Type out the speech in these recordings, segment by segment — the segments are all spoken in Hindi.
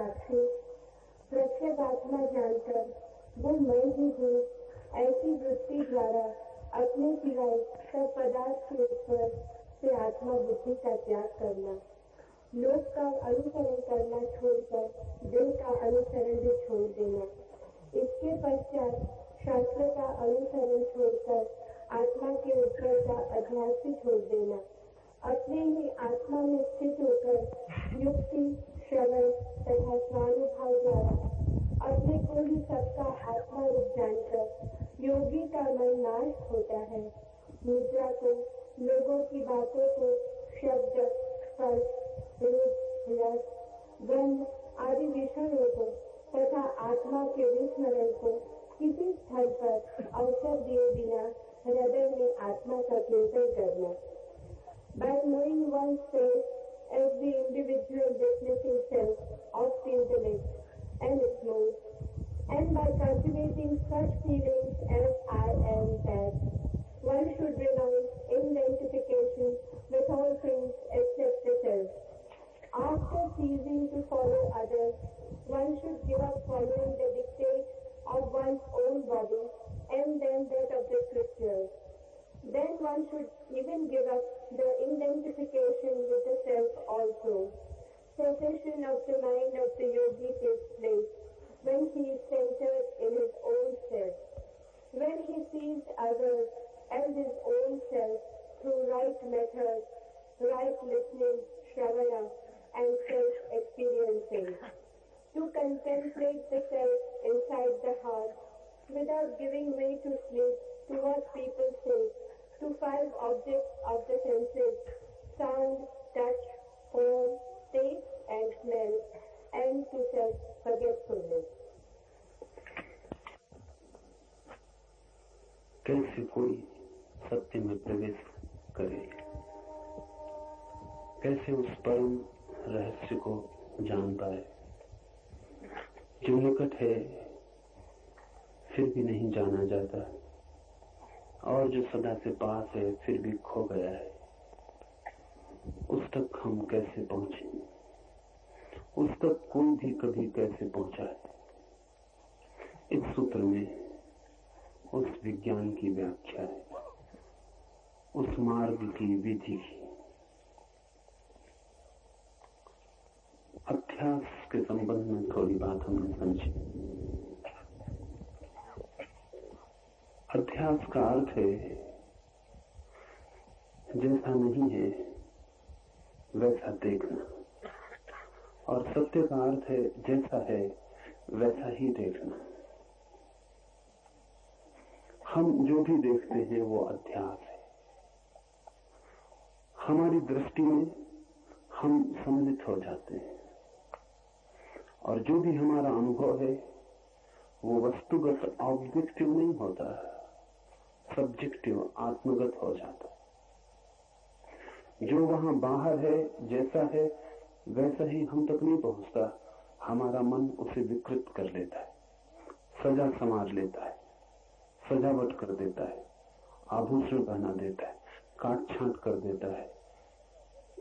साक्षी प्रत्येक आत्मा जानकर वो मैं ही हूँ ऐसी वृत्ति द्वारा अपने सिवाय सब पदार्थ के ऊपर से आत्मा बुद्धि का त्याग करना, लोक का अनुसरण करना छोड़कर दिल का अनुसरण भी छोड़ देना, इसके पश्चात शास्त्र का अनुसरण छोड़कर आत्मा के ऊपर का अध्यास भी छोड़ देना, अपने ही आत्मा में स्थित होकर युक्ति श्रवण तथा स्वानुभव द्वारा अपने को ही सबका आत्मा रूप जानकर योगी का मन नाश होता है। मुद्रा को, लोगों की बातों को, शब्द, स्पर्श, रूप, रस, गंध आदि विषयों को तथा आत्मा के विस्मरण को किसी स्थल पर अवसर दिए बिना हृदय में आत्मा का चिंतन करना। By knowing oneself as the individual witnessing self of the intellect and its modes, and by cultivating such feelings as I am that, one should renounce identification with all things except the self. After ceasing to follow others, one should give up following the dictates of one's own body and then that of the scriptures. Then one should even give up the identification with the self also. Cessation of the mind of the yogi takes place when he is centered in his own self. When he sees others as his own self through right methods, right listening, shravana, and self-experiencing. To contemplate the self inside the heart without giving way to sleep to what people say, to 5 objects of the senses, sound, touch, form, taste and smell, and to self-forgetfulness. कैसे कोई सत्य में प्रवेश करे, कैसे उस परम रहस्य को जान पाए जो निकट है फिर भी नहीं जाना जाता, और जो सदा से पास है फिर भी खो गया है। उस तक हम कैसे पहुंचे, उस तक कोई भी कभी कैसे पहुंचा है। इस सूत्र में उस विज्ञान की व्याख्या है, उस मार्ग की विधि की। अभ्यास के संबंध में थोड़ी बात हमने समझी। अभ्यास का अर्थ है जैसा नहीं है वैसा देखना, और सत्य का अर्थ है जैसा है वैसा ही देखना। हम जो भी देखते हैं वो अध्यास है। हमारी दृष्टि में हम सम्मिलित हो जाते हैं, और जो भी हमारा अनुभव है वो वस्तुगत ऑब्जेक्टिव नहीं होता, सब्जेक्टिव आत्मगत हो जाता। जो वहां बाहर है जैसा है वैसा ही हम तक नहीं पहुंचता। हमारा मन उसे विकृत कर लेता है, सजा संवार लेता है, सजावट कर देता है, आभूषण पहना देता है, काट छांट कर देता है,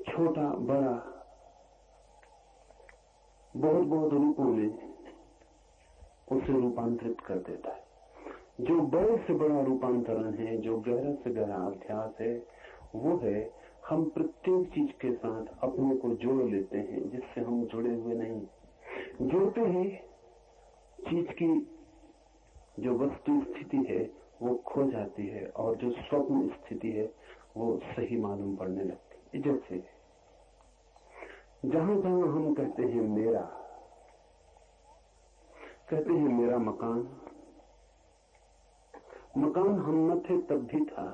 छोटा बड़ा बहुत बहुत रूपों में उसे रूपांतरित कर देता है। जो बड़े से बड़ा रूपांतरण है, जो गहरा से गहरा अभ्यास है, वो है हम प्रत्येक चीज के साथ अपने को जोड़ लेते हैं जिससे हम जुड़े हुए नहीं। जोड़ते ही चीज की जो वस्तु स्थिति है वो खो जाती है, और जो स्वप्न स्थिति है वो सही मालूम पड़ने लगती है। जैसे जहां जहां हम कहते हैं मेरा, कहते हैं मेरा मकान, मकान हम न थे तब भी था,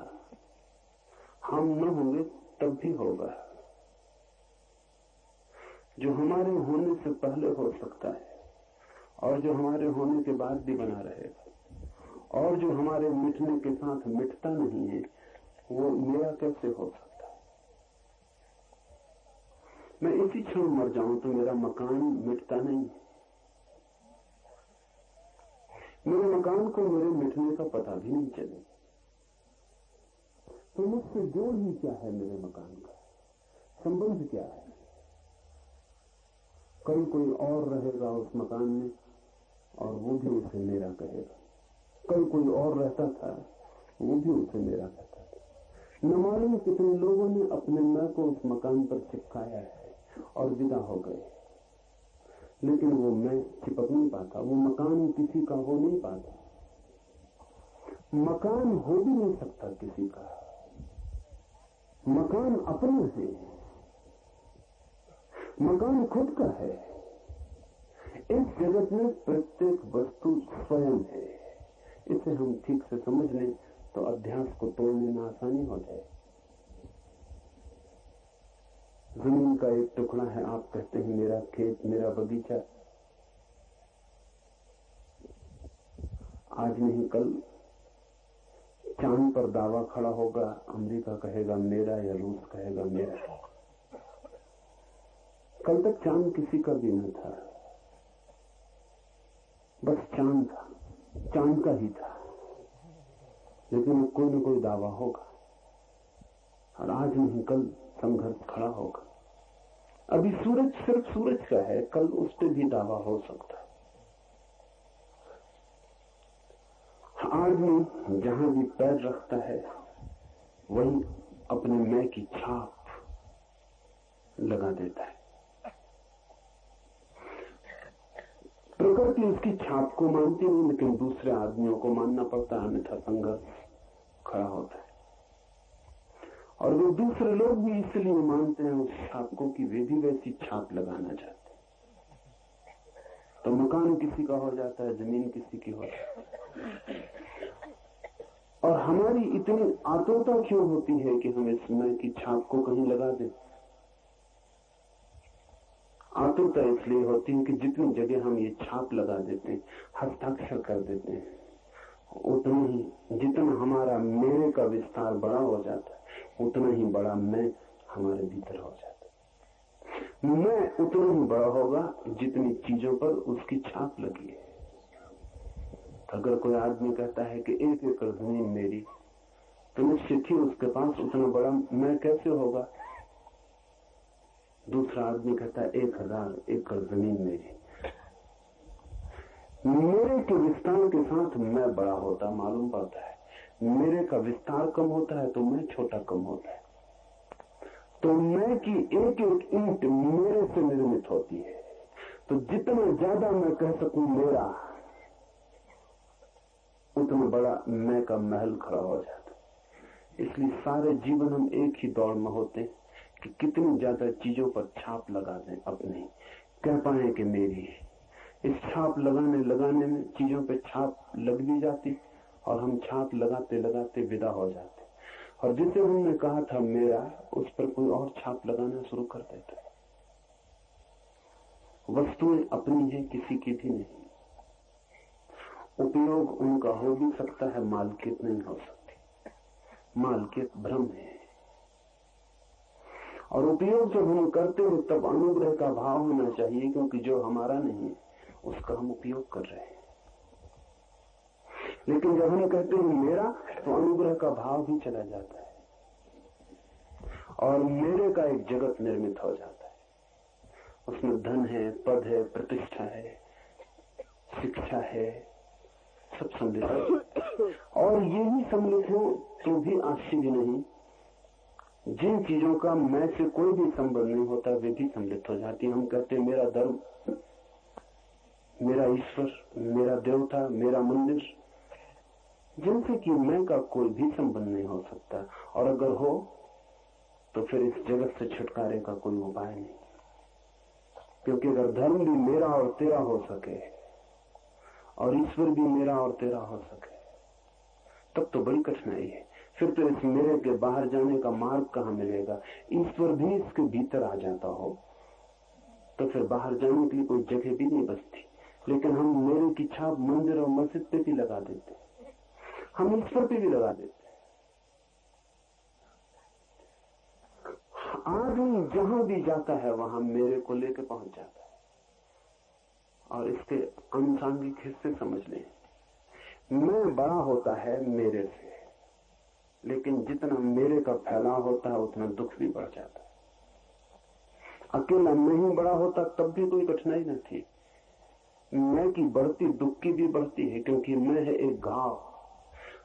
हम न होंगे तब भी होगा। जो हमारे होने से पहले हो सकता है, और जो हमारे होने के बाद भी बना रहेगा, और जो हमारे मिटने के साथ मिटता नहीं है, वो मेरा कैसे हो सकता है। मैं इसी क्षण मर जाऊं तो मेरा मकान मिटता नहीं। मेरे मकान को मेरे मिटने का पता भी नहीं चले, तो मुझसे जोड़ ही क्या है, मेरे मकान का संबंध क्या है। कल कोई और रहेगा उस मकान में और वो भी उसे मेरा कहेगा। कल कोई और रहता था, वो भी उसे मेरा कहता था। न मालूम कितने लोगों ने अपने मैं को उस मकान पर चिपकाया है और विदा हो गए, लेकिन वो मैं चिपक नहीं पाता, वो मकान किसी का हो नहीं पाता। मकान हो भी नहीं सकता किसी का, मकान अपना है, मकान खुद का है। इस जगत में प्रत्येक वस्तु स्वयं है। इसे हम ठीक से समझ लें तो अध्यास को तोड़ने में आसानी हो जाए। जमीन का एक टुकड़ा है, आप कहते हैं मेरा खेत, मेरा बगीचा। आज नहीं कल चांद पर दावा खड़ा होगा, अमेरिका कहेगा मेरा या रूस कहेगा मेरा। कल तक चांद किसी का भी न था, बस चांद था, चांद का ही था, लेकिन कोई न कोई दावा होगा। और आज नहीं कल संघर्ष खड़ा होगा। अभी सूरज सिर्फ सूरज का है, कल उस पर भी दावा हो सकता है। आदमी जहां भी पैर रखता है वहीं अपने मैं की छाप लगा देता है। प्रकृति उसकी छाप को मानती नहीं, लेकिन दूसरे आदमियों को मानना पड़ता है, अन्यथा संघर्ष खड़ा होता है। और वो दूसरे लोग भी इसलिए मानते हैं उस छाप को कि वे भी वैसी छाप लगाना चाहते हैं। तो मकान किसी का हो जाता है, जमीन किसी की हो जाती है। और हमारी इतनी आतुरता क्यों होती है कि हम इस मैं की छाप को कहीं लगा दें? आतुरता इसलिए होती है कि जितनी जगह हम ये छाप लगा देते हैं, हस्ताक्षर कर देते हैं, उतना ही जितना हमारा मेरे का विस्तार बड़ा हो जाता है, उतना ही बड़ा मैं हमारे भीतर हो जाता है। मैं उतना ही बड़ा होगा जितनी चीजों पर उसकी छाप लगी है। अगर कोई आदमी कहता है कि 1 एकड़ जमीन मेरी, तो निश्चित ही उसके पास उतना बड़ा मैं कैसे होगा। दूसरा आदमी कहता है 1000 एकड़ जमीन मेरी। मेरे के विस्तार के साथ मैं बड़ा होता मालूम पड़ता है। मेरे का विस्तार कम होता है तो मैं छोटा कम होता है। तो मैं की एक एक ईंट मेरे से निर्मित होती है। तो जितना ज्यादा मैं कह सकूं मेरा, उतना बड़ा मैं का महल खड़ा हो जाता है। इसलिए सारे जीवन हम एक ही दौड़ में होते हैं कि कितनी ज्यादा चीजों पर छाप लगा दें अपनी, कह पाए कि मेरी। इस छाप लगाने में चीजों पे छाप लग भी जाती और हम छाप लगाते लगाते विदा हो जाते। और जिसे हमने कहा था मेरा, उस पर कोई और छाप लगाना शुरू कर देता है। वस्तुएं अपनी है, किसी की भी नहीं। उपयोग उनका हो भी सकता है, मालकियत नहीं हो सकती। मालकियत भ्रम है। और उपयोग जब हम करते हैं तब अनुग्रह का भाव होना चाहिए, क्योंकि जो हमारा नहीं उसका हम उपयोग कर रहे हैं। लेकिन जब हम कहते हैं मेरा, तो अनुग्रह का भाव भी चला जाता है और मेरे का एक जगत निर्मित हो जाता है। उसमें धन है, पद है, प्रतिष्ठा है, शिक्षा है, सब सम्मिलित है। और यही सम्मिलित हो तो भी आश्चर्य नहीं। जिन चीजों का मैं से कोई भी संबंध नहीं होता वे भी सम्मिलित हो जाती। हम कहते हैं मेरा धर्म, मेरा ईश्वर, मेरा देवता, मेरा मंदिर, जिनसे कि मैं का कोई भी संबंध नहीं हो सकता। और अगर हो तो फिर इस जगत से छुटकारे का कोई उपाय नहीं। क्योंकि अगर धर्म भी मेरा और तेरा हो सके और ईश्वर भी मेरा और तेरा हो सके, तब तो बड़ी कठिनाई है। फिर तो इस मेरे के बाहर जाने का मार्ग कहां मिलेगा। ईश्वर भी इसके भीतर आ जाता हो तो फिर बाहर जाने के लिए कोई जगह भी नहीं बचती। लेकिन हम मेरे की छाप मंदिर और मस्जिद पे भी लगा देते, हम ईश्वर पे भी लगा देते। आदमी जहां भी जाता है वहां मेरे को लेकर पहुंच जाता है। और इसके अनुसांगिक हिस्से समझ लें। मैं बड़ा होता है मेरे से, लेकिन जितना मेरे का फैलाव होता है उतना दुख भी बढ़ जाता है। अकेला मैं ही बड़ा होता तब भी कोई कठिनाई न थी। मैं की बढ़ती दुख की भी बढ़ती है, क्योंकि मैं है एक घाव,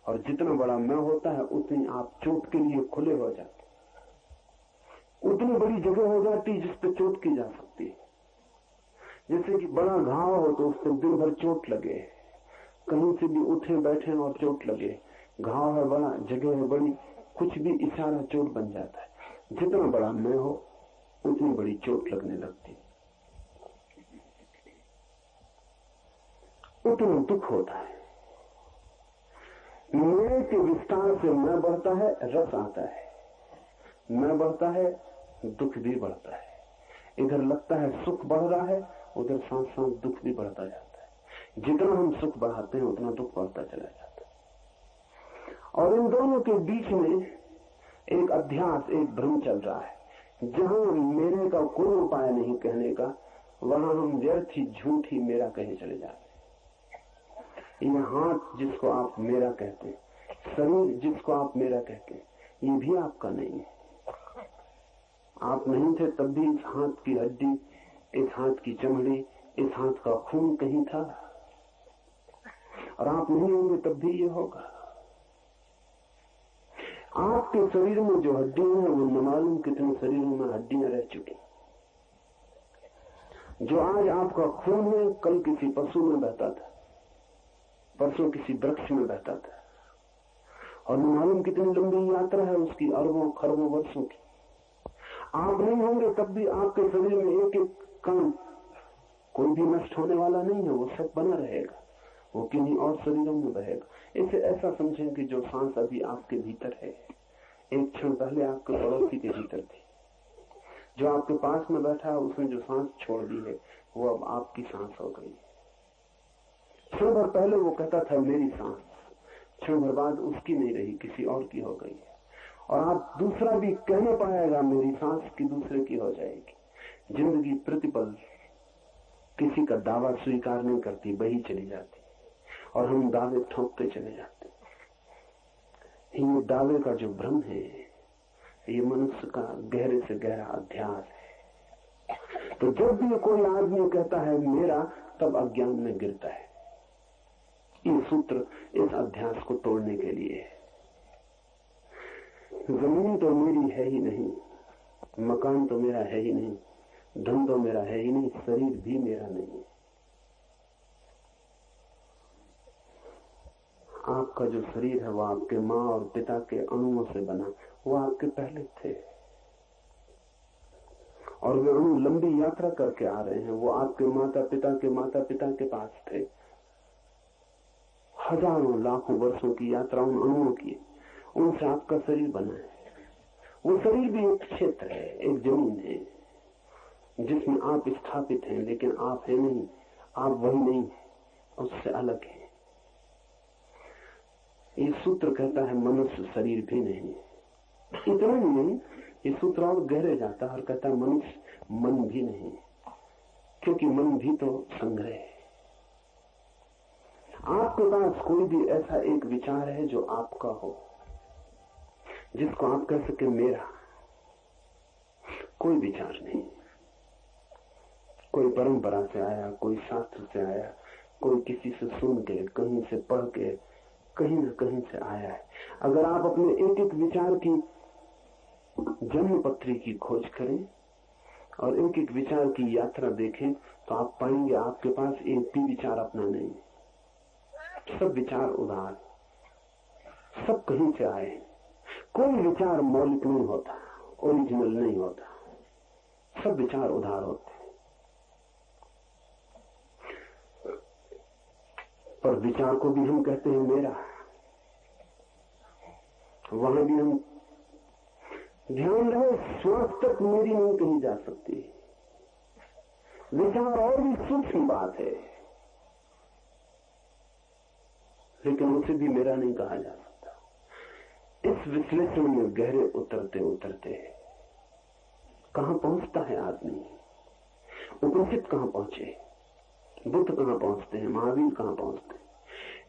और जितना बड़ा मैं होता है उतनी आप चोट के लिए खुले हो जाते, उतनी बड़ी जगह हो जाती जिस पे चोट की जा सकती है। जैसे कि बड़ा घाव हो तो उससे दिन भर चोट लगे, कहीं से भी उठे बैठे और चोट लगे। घाव है बड़ा, जगह है बड़ी, कुछ भी इशारा चोट बन जाता है। जितना बड़ा मैं हो उतनी बड़ी चोट लगने लगती, उतना दुख होता है। मैं के विस्तार से मैं बढ़ता है, रस आता है, मैं बढ़ता है, दुख भी बढ़ता है। इधर लगता है सुख बढ़ रहा है, उधर साथ साथ दुख भी बढ़ता जाता है। जितना हम सुख बढ़ाते हैं उतना दुख बढ़ता चला जाता है। और इन दोनों के बीच में एक अध्यास, एक भ्रम चल रहा है। जहां मेरे का कोई उपाय नहीं कहने का, वहां हम व्यर्थ ही झूठ ही मेरा कहे चले जाते हैं। ये हाथ जिसको आप मेरा कहते हैं, शरीर जिसको आप मेरा कहते हैं, ये भी आपका नहीं है। आप नहीं थे तब भी इस हाथ की हड्डी, इस हाथ की चमड़ी, इस हाथ का खून कहीं था, और आप नहीं होंगे तब भी ये होगा। आपके शरीर में जो हड्डियां हैं वो न मालूम कितने शरीरों में हड्डियां रह चुकी। जो आज आपका खून है कल किसी पशु में बहता था, परसों किसी वृक्ष में बहता था, और न मालूम कितनी लंबी यात्रा है उसकी, अरबों खरबों वर्षों की। आप नहीं होंगे तब भी आपके शरीर में एक एक कण कोई भी नष्ट होने वाला नहीं है, वो सब बना रहेगा, वो किन्हीं और शरीरों में बहेगा। इसे ऐसा समझें कि जो सांस अभी आपके भीतर है, एक क्षण पहले आपके पड़ोसी के भीतर थी। जो आपके पास में बैठा है उसने जो सांस छोड़ दी है वो अब आपकी सांस हो गई। क्षण भर पहले वो कहता था मेरी सांस, क्षण भर बाद उसकी नहीं रही, किसी और की हो गई है। और आप दूसरा भी कह नहीं पाएगा मेरी सांस की, दूसरे की हो जाएगी। जिंदगी प्रतिपल किसी का दावा स्वीकार नहीं करती, बही चली जाती, और हम दावे ठोकते चले जाते। ये दावे का जो भ्रम है, ये मनुष्य का गहरे से गहरा अध्यास है। तो जब भी कोई आदमी कहता है मेरा, तब अज्ञान में गिरता है। ये सूत्र इस अध्यास को तोड़ने के लिए है। जमीन तो मेरी है ही नहीं, मकान तो मेरा है ही नहीं, धन तो मेरा है ही नहीं, शरीर भी मेरा नहीं। आपका जो शरीर है वो आपके माँ और पिता के अणुओं से बना, वो आपके पहले थे, और वे अणु लंबी यात्रा करके आ रहे हैं। वो आपके माता पिता के पास थे। हजारों लाखों वर्षों की यात्रा उन अणुओं की, उनसे आपका शरीर बना है। वो शरीर भी एक क्षेत्र है, एक जमीन है जिसमें आप स्थापित हैं, लेकिन आप है नहीं, आप वही नहीं, उससे अलग है। ये सूत्र कहता है मनुष्य शरीर भी नहीं। इतना ही नहीं, ये सूत्र और गहरे जाता है और कहता है मनुष्य मन भी नहीं, क्योंकि मन भी तो संग्रह है। आपके पास कोई भी ऐसा एक विचार है जो आपका हो, जिसको आप कह सके मेरा? कोई विचार नहीं। कोई परंपरा से आया, कोई शास्त्र से आया, कोई किसी से सुन के, कहीं से पढ़ के, कहीं न कहीं से आया है। अगर आप अपने एक एक विचार की जन्म पत्री की खोज करें और एक एक विचार की यात्रा देखें, तो आप पाएंगे आपके पास एक भी विचार अपना नहीं। सब विचार उधार, सब कहीं से आए। कोई विचार मौलिक नहीं होता, ओरिजिनल नहीं होता, सब विचार उधार होते हैं। पर विचार को भी हम कहते हैं मेरा। वहां भी हम ध्यान रहे, श्वास तक मेरी नहीं कही जा सकती। विचार और भी सूक्ष्म बात है, लेकिन उसे भी मेरा नहीं कहा जा सकता। इस विश्लेषण में गहरे उतरते उतरते कहां पहुंचता है आदमी? उपनिषद कहां पहुंचे, बुद्ध कहां पहुंचते हैं, महावीर कहां पहुंचते हैं?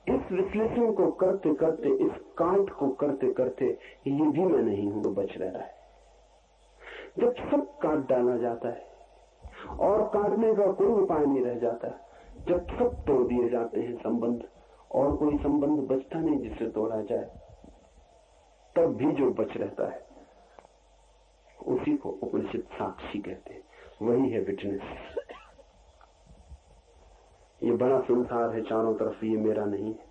इस विश्लेषण को करते करते, इस काट को करते करते, ये भी मैं नहीं हूं तो बच रहा है। जब सब काट डाला जाता है और काटने का कोई उपाय नहीं रह जाता। जब सब तोड़ दिए जाते हैं संबंध, और कोई संबंध बचता नहीं जिसे तोड़ा जाए, तब भी जो बच रहता है उसी को उपनिषद साक्षी कहते हैं, वही है विटनेस। ये बड़ा संसार है चारों तरफ, ये मेरा नहीं है।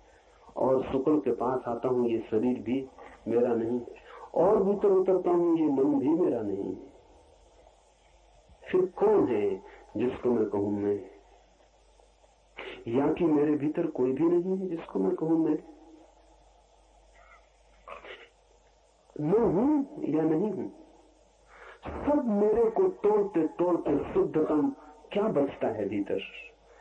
और शुक्र के पास आता हूं, ये शरीर भी मेरा नहीं है। और भीतर उतरता हूं, ये मन भी मेरा नहीं है। फिर कौन है जिसको मैं कहूं मैं? या कि मेरे भीतर कोई भी नहीं है जिसको मैं कहूं मैं हूं या नहीं हूं? सब मेरे को तोड़ते तोड़ते शुद्धतम क्या बचता है भीतर?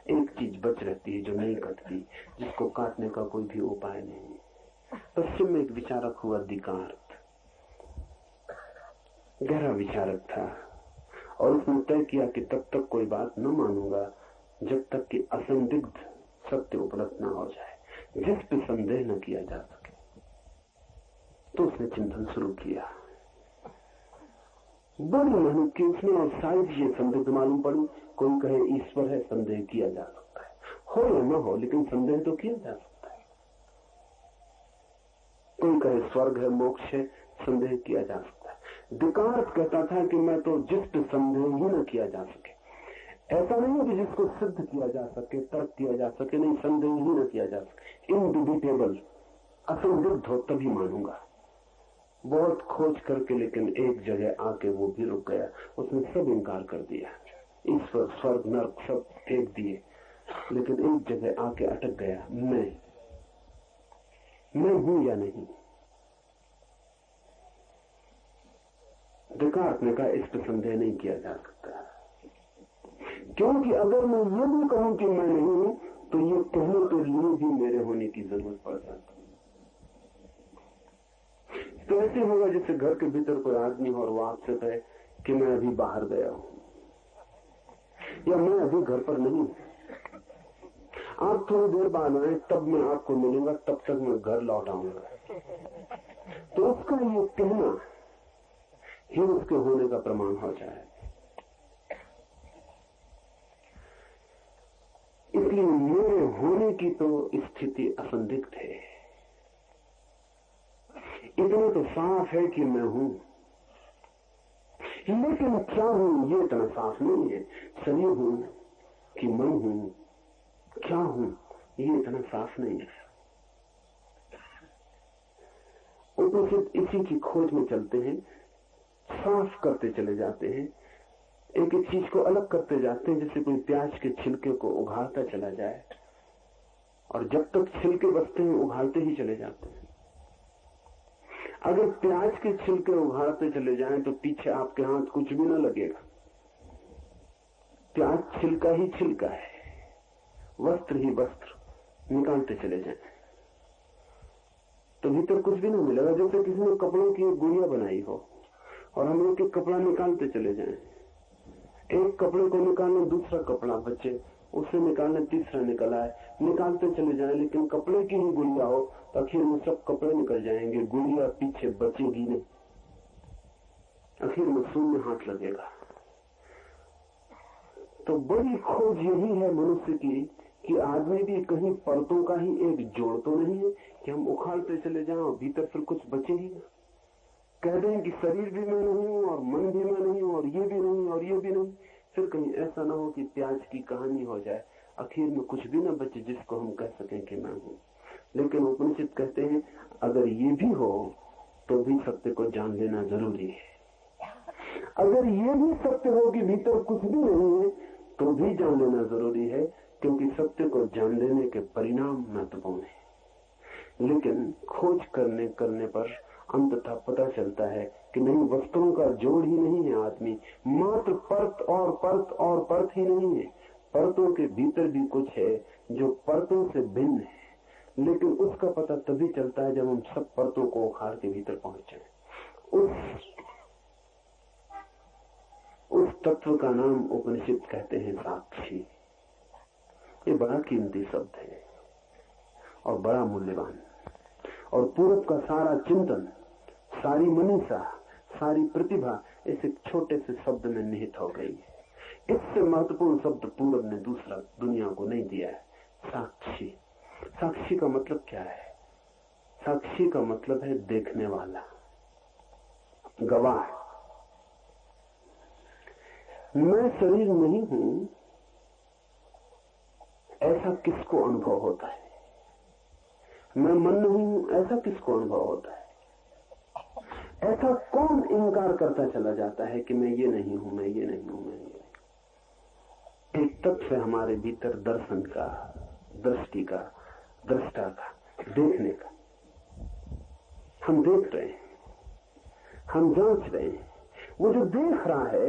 एक चीज बच रहती है जो नहीं कटती, जिसको काटने का कोई भी उपाय नहीं। पश्चिम में एक विचारक हुआ दिकार्त, गहरा विचारक था, और उसने तय किया कि तब तक कोई बात न मानूंगा जब तक कि असंदिग्ध सत्य उपलब्ध न हो जाए, जिस पे संदेह न किया जा सके। तो उसने चिंतन शुरू किया, बड़ी मेहनत की उसने, और शायद ये संदिग्ध मालूम पड़ी। कोई कहे ईश्वर है, संदेह किया जा सकता है, हो या न हो, लेकिन संदेह तो किया जा सकता है। कोई कहे स्वर्ग है, मोक्ष है, संदेह किया जा सकता है। दिकार्त कहता था कि मैं तो जिस पे संदेह ही न किया जा सके, ऐसा नहीं है कि जिसको सिद्ध किया जा सके, तर्क किया जा सके, नहीं, संदेह ही न किया जा सके, इनडिबिटेबल, असंदिग्ध हो तभी मानूंगा। बहुत खोज करके लेकिन एक जगह आके वो भी रुक गया। उसने सब इनकार कर दिया, ईश्वर, स्वर्ग, नरक सब फेंक दिए, लेकिन एक जगह आके अटक गया, मैं हूं या नहीं? दिकार्त ने कहा इस पर संदेह नहीं किया जा सकता, क्योंकि अगर मैं ये भी कहूं कि मैं नहीं हूं तो ये कहने के लिए भी मेरे होने की जरूरत पड़ जाती। तो ऐसे होगा जैसे घर के भीतर कोई आदमी हो और वो आपसे कहे कि मैं अभी बाहर गया हूं, या मैं अभी घर पर नहीं हूं, आप थोड़ी देर बाद आए तब मैं आपको मिलूंगा, तब तक मैं घर लौट आऊंगा। तो उसका ये कहना ही उसके होने का प्रमाण हो जाए। इसलिए मेरे होने की तो स्थिति असंदिग्ध है। इतना तो साफ है कि मैं हूं, लेकिन क्या हूं ये इतना साफ नहीं है। शरीर हूं कि मन हूं, क्या हूं ये इतना साफ नहीं है। उपनिषद इसी की खोज में चलते हैं, साफ करते चले जाते हैं, एक एक चीज को अलग करते जाते हैं, जैसे कोई प्याज के छिलके को उघाड़ता चला जाए, और जब तक छिलके बचते हैं उघाड़ते ही चले जाते हैं। अगर प्याज के छिलके उघाड़ते चले जाएं तो पीछे आपके हाथ कुछ भी न लगेगा। प्याज छिलका ही छिलका है, वस्त्र ही वस्त्र, निकालते चले जाएं तो भीतर कुछ भी नहीं मिलेगा। जैसे किसी ने कपड़ों की एक गुड़िया बनाई हो और हम लोग एक कपड़ा निकालते चले जाएं, एक कपड़े को निकालने दूसरा कपड़ा बचे, उसे निकालने तीसरा निकल आए, निकालते चले जाएं, लेकिन कपड़े की ही गुड़िया हो तो आखिर में सब कपड़े निकल जाएंगे, गुड़िया पीछे बचेगी नहीं, आखिर में शून्य हाथ लगेगा। तो बड़ी खोज यही है मनुष्य की कि आदमी भी कहीं परतों का ही एक जोड़ तो नहीं है कि हम उखाड़ते चले जाएं और भीतर फिर कुछ बचे ही ना। कह दें कि शरीर भी मैं नहीं हूं और मन भी मैं नहीं हूं और ये भी नहीं और ये भी नहीं, फिर कहीं ऐसा ना हो कि प्याज की कहानी हो जाए, आखिर में कुछ भी ना बचे जिसको हम कह सकें कि मैं हूं। लेकिन उपनिषद कहते हैं अगर ये भी हो तो भी सत्य को जान लेना जरूरी है। अगर ये भी सत्य हो कि भीतर कुछ भी नहीं है तो भी जान लेना जरूरी है, क्योंकि सत्य को जान लेने के परिणाम महत्वपूर्ण है। लेकिन खोज करने पर अंततः पता चलता है कि नहीं, वस्तुओं का जोड़ ही नहीं है आदमी, मात्र परत और परत और परत ही नहीं है, परतों के भीतर भी कुछ है जो परतों से भिन्न है। लेकिन उसका पता तभी चलता है जब हम सब परतों को उखाड़ के भीतर पहुंच जाए। उस तत्व का नाम उपनिषद कहते हैं साक्षी। ये बड़ा कीमती शब्द है और बड़ा मूल्यवान, और पूरब का सारा चिंतन, सारी मनीषा, सारी प्रतिभा इस एक छोटे से शब्द में निहित हो गई है इससे महत्वपूर्ण शब्द पूरब ने दूसरा दुनिया को नहीं दिया है, साक्षी। साक्षी का मतलब क्या है? साक्षी का मतलब है देखने वाला, गवाह। मैं शरीर नहीं हूं, ऐसा किसको अनुभव होता है? मैं मन नहीं हूं, ऐसा किसको अनुभव होता है? ऐसा कौन इनकार करता चला जाता है कि मैं ये नहीं हूं, मैं ये नहीं हूं, मैं ये नहीं। एक तत्व है हमारे भीतर, दर्शन का, दृष्टि का, दृष्टा का, देखने का। हम देख रहे हैं, हम जांच रहे हैं। वो जो देख रहा है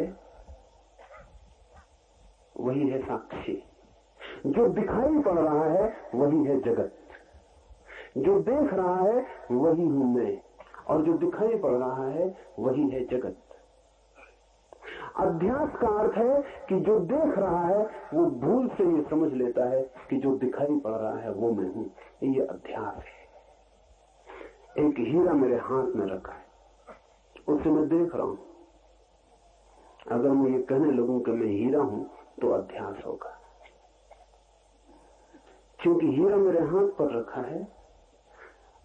वही है साक्षी। जो दिखाई पड़ रहा है वही है जगत। जो देख रहा है वही हूं मैं, और जो दिखाई पड़ रहा है वही है जगत। अध्यास का अर्थ है कि जो देख रहा है वो भूल से ये समझ लेता है कि जो दिखाई पड़ रहा है वो मैं हूं। ये अध्यास है। एक हीरा मेरे हाथ में रखा है, उसे मैं देख रहा हूं। अगर मैं ये कहने लगूं कि मैं हीरा हूं तो अध्यास होगा, क्योंकि हीरा मेरे हाथ पर रखा है,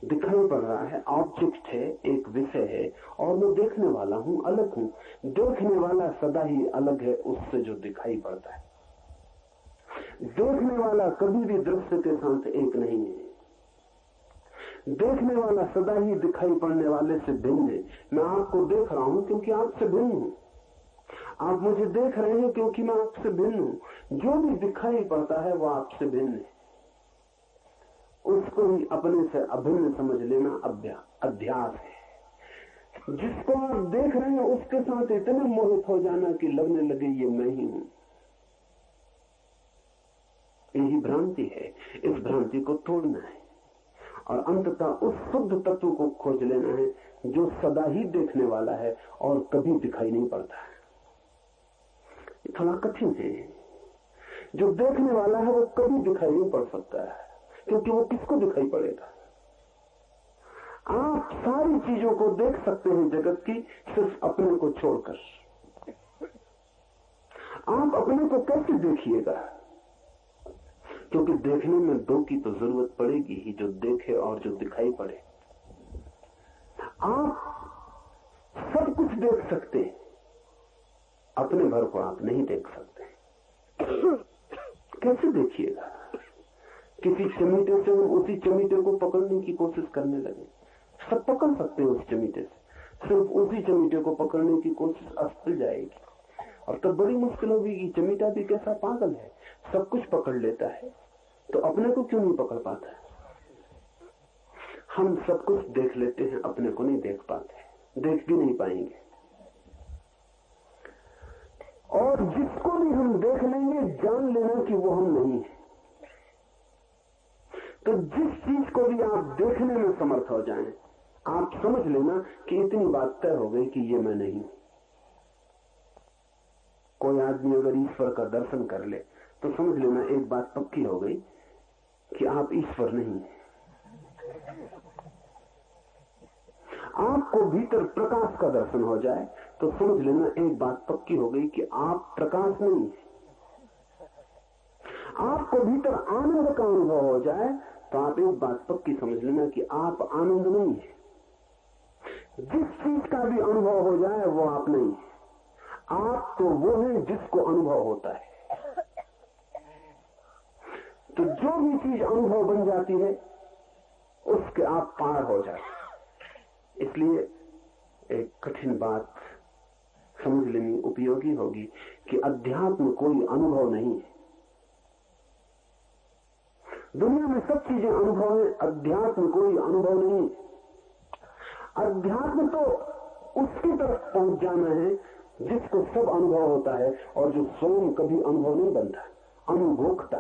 दिखाई पड़ रहा है, ऑब्जेक्ट है, एक विषय है, और मैं देखने वाला हूं, अलग हूं। देखने वाला सदा ही अलग है उससे जो दिखाई पड़ता है। देखने वाला कभी भी दृश्य के साथ एक नहीं है। देखने वाला सदा ही दिखाई पड़ने वाले से भिन्न है। मैं आपको देख रहा हूं क्योंकि आपसे भिन्न हूं। आप मुझे देख रहे हैं क्योंकि मैं आपसे भिन्न हूं। जो भी दिखाई पड़ता है वो आपसे भिन्न है। उसको ही अपने से अभिन्न समझ लेना अध्यास है। जिसको आप देख रहे हैं उसके साथ इतने मोहित हो जाना कि लगने लगे ये मैं ही हूं। यही भ्रांति है। इस भ्रांति को तोड़ना है और अंततः उस शुद्ध तत्व को खोज लेना है जो सदा ही देखने वाला है और कभी दिखाई नहीं पड़ता है। थोड़ा कठिन है। जो देखने वाला है वो कभी दिखाई नहीं पड़ सकता है, क्योंकि वो किसको दिखाई पड़ेगा? आप सारी चीजों को देख सकते हैं जगत की, सिर्फ अपने को छोड़कर। आप अपने को कैसे देखिएगा? क्योंकि देखने में दो की तो जरूरत पड़ेगी ही, जो देखे और जो दिखाई पड़े। आप सब कुछ देख सकते हैं, अपने भर को आप नहीं देख सकते। कैसे देखिएगा? किसी चमीटे से हम उसी चमीटे को पकड़ने की कोशिश करने लगे। सब पकड़ सकते हैं उस चमीटे से, सिर्फ उसी चमीटे को पकड़ने की कोशिश असफल जाएगी और तब बड़ी मुश्किल होगी कि चमीटा भी कैसा पागल है, सब कुछ पकड़ लेता है तो अपने को क्यों नहीं पकड़ पाता है? हम सब कुछ देख लेते हैं, अपने को नहीं देख पाते, देख भी नहीं पाएंगे। और जिसको भी हम देख लेंगे जान लेना कि वो हम नहीं है। तो जिस चीज को भी आप देखने में समर्थ हो जाएं, आप समझ लेना कि इतनी बात तय हो गई कि ये मैं नहीं हूं। कोई आदमी अगर ईश्वर का दर्शन कर ले तो समझ लेना एक बात पक्की हो गई कि आप ईश्वर नहीं हैं। आपको भीतर प्रकाश का दर्शन हो जाए तो समझ लेना एक बात पक्की हो गई कि आप प्रकाश नहीं है। आपको भीतर आनंद का अनुभव हो जाए तो आप एक बात पक्की समझ लेना कि आप आनंद नहीं है। जिस चीज का भी अनुभव हो जाए वो आप नहीं है। आप तो वो है जिसको अनुभव होता है। तो जो भी चीज अनुभव बन जाती है उसके आप पार हो जाते। इसलिए एक कठिन बात समझ लेनी उपयोगी होगी कि अध्यात्म कोई अनुभव नहीं है। दुनिया में सब चीजें अनुभव है, अध्यात्म कोई अनुभव नहीं। अध्यात्म तो उसकी तरफ पहुंच जाना है जिसको सब अनुभव होता है और जो स्वयं कभी अनुभव नहीं बनता। अनुभोक्ता,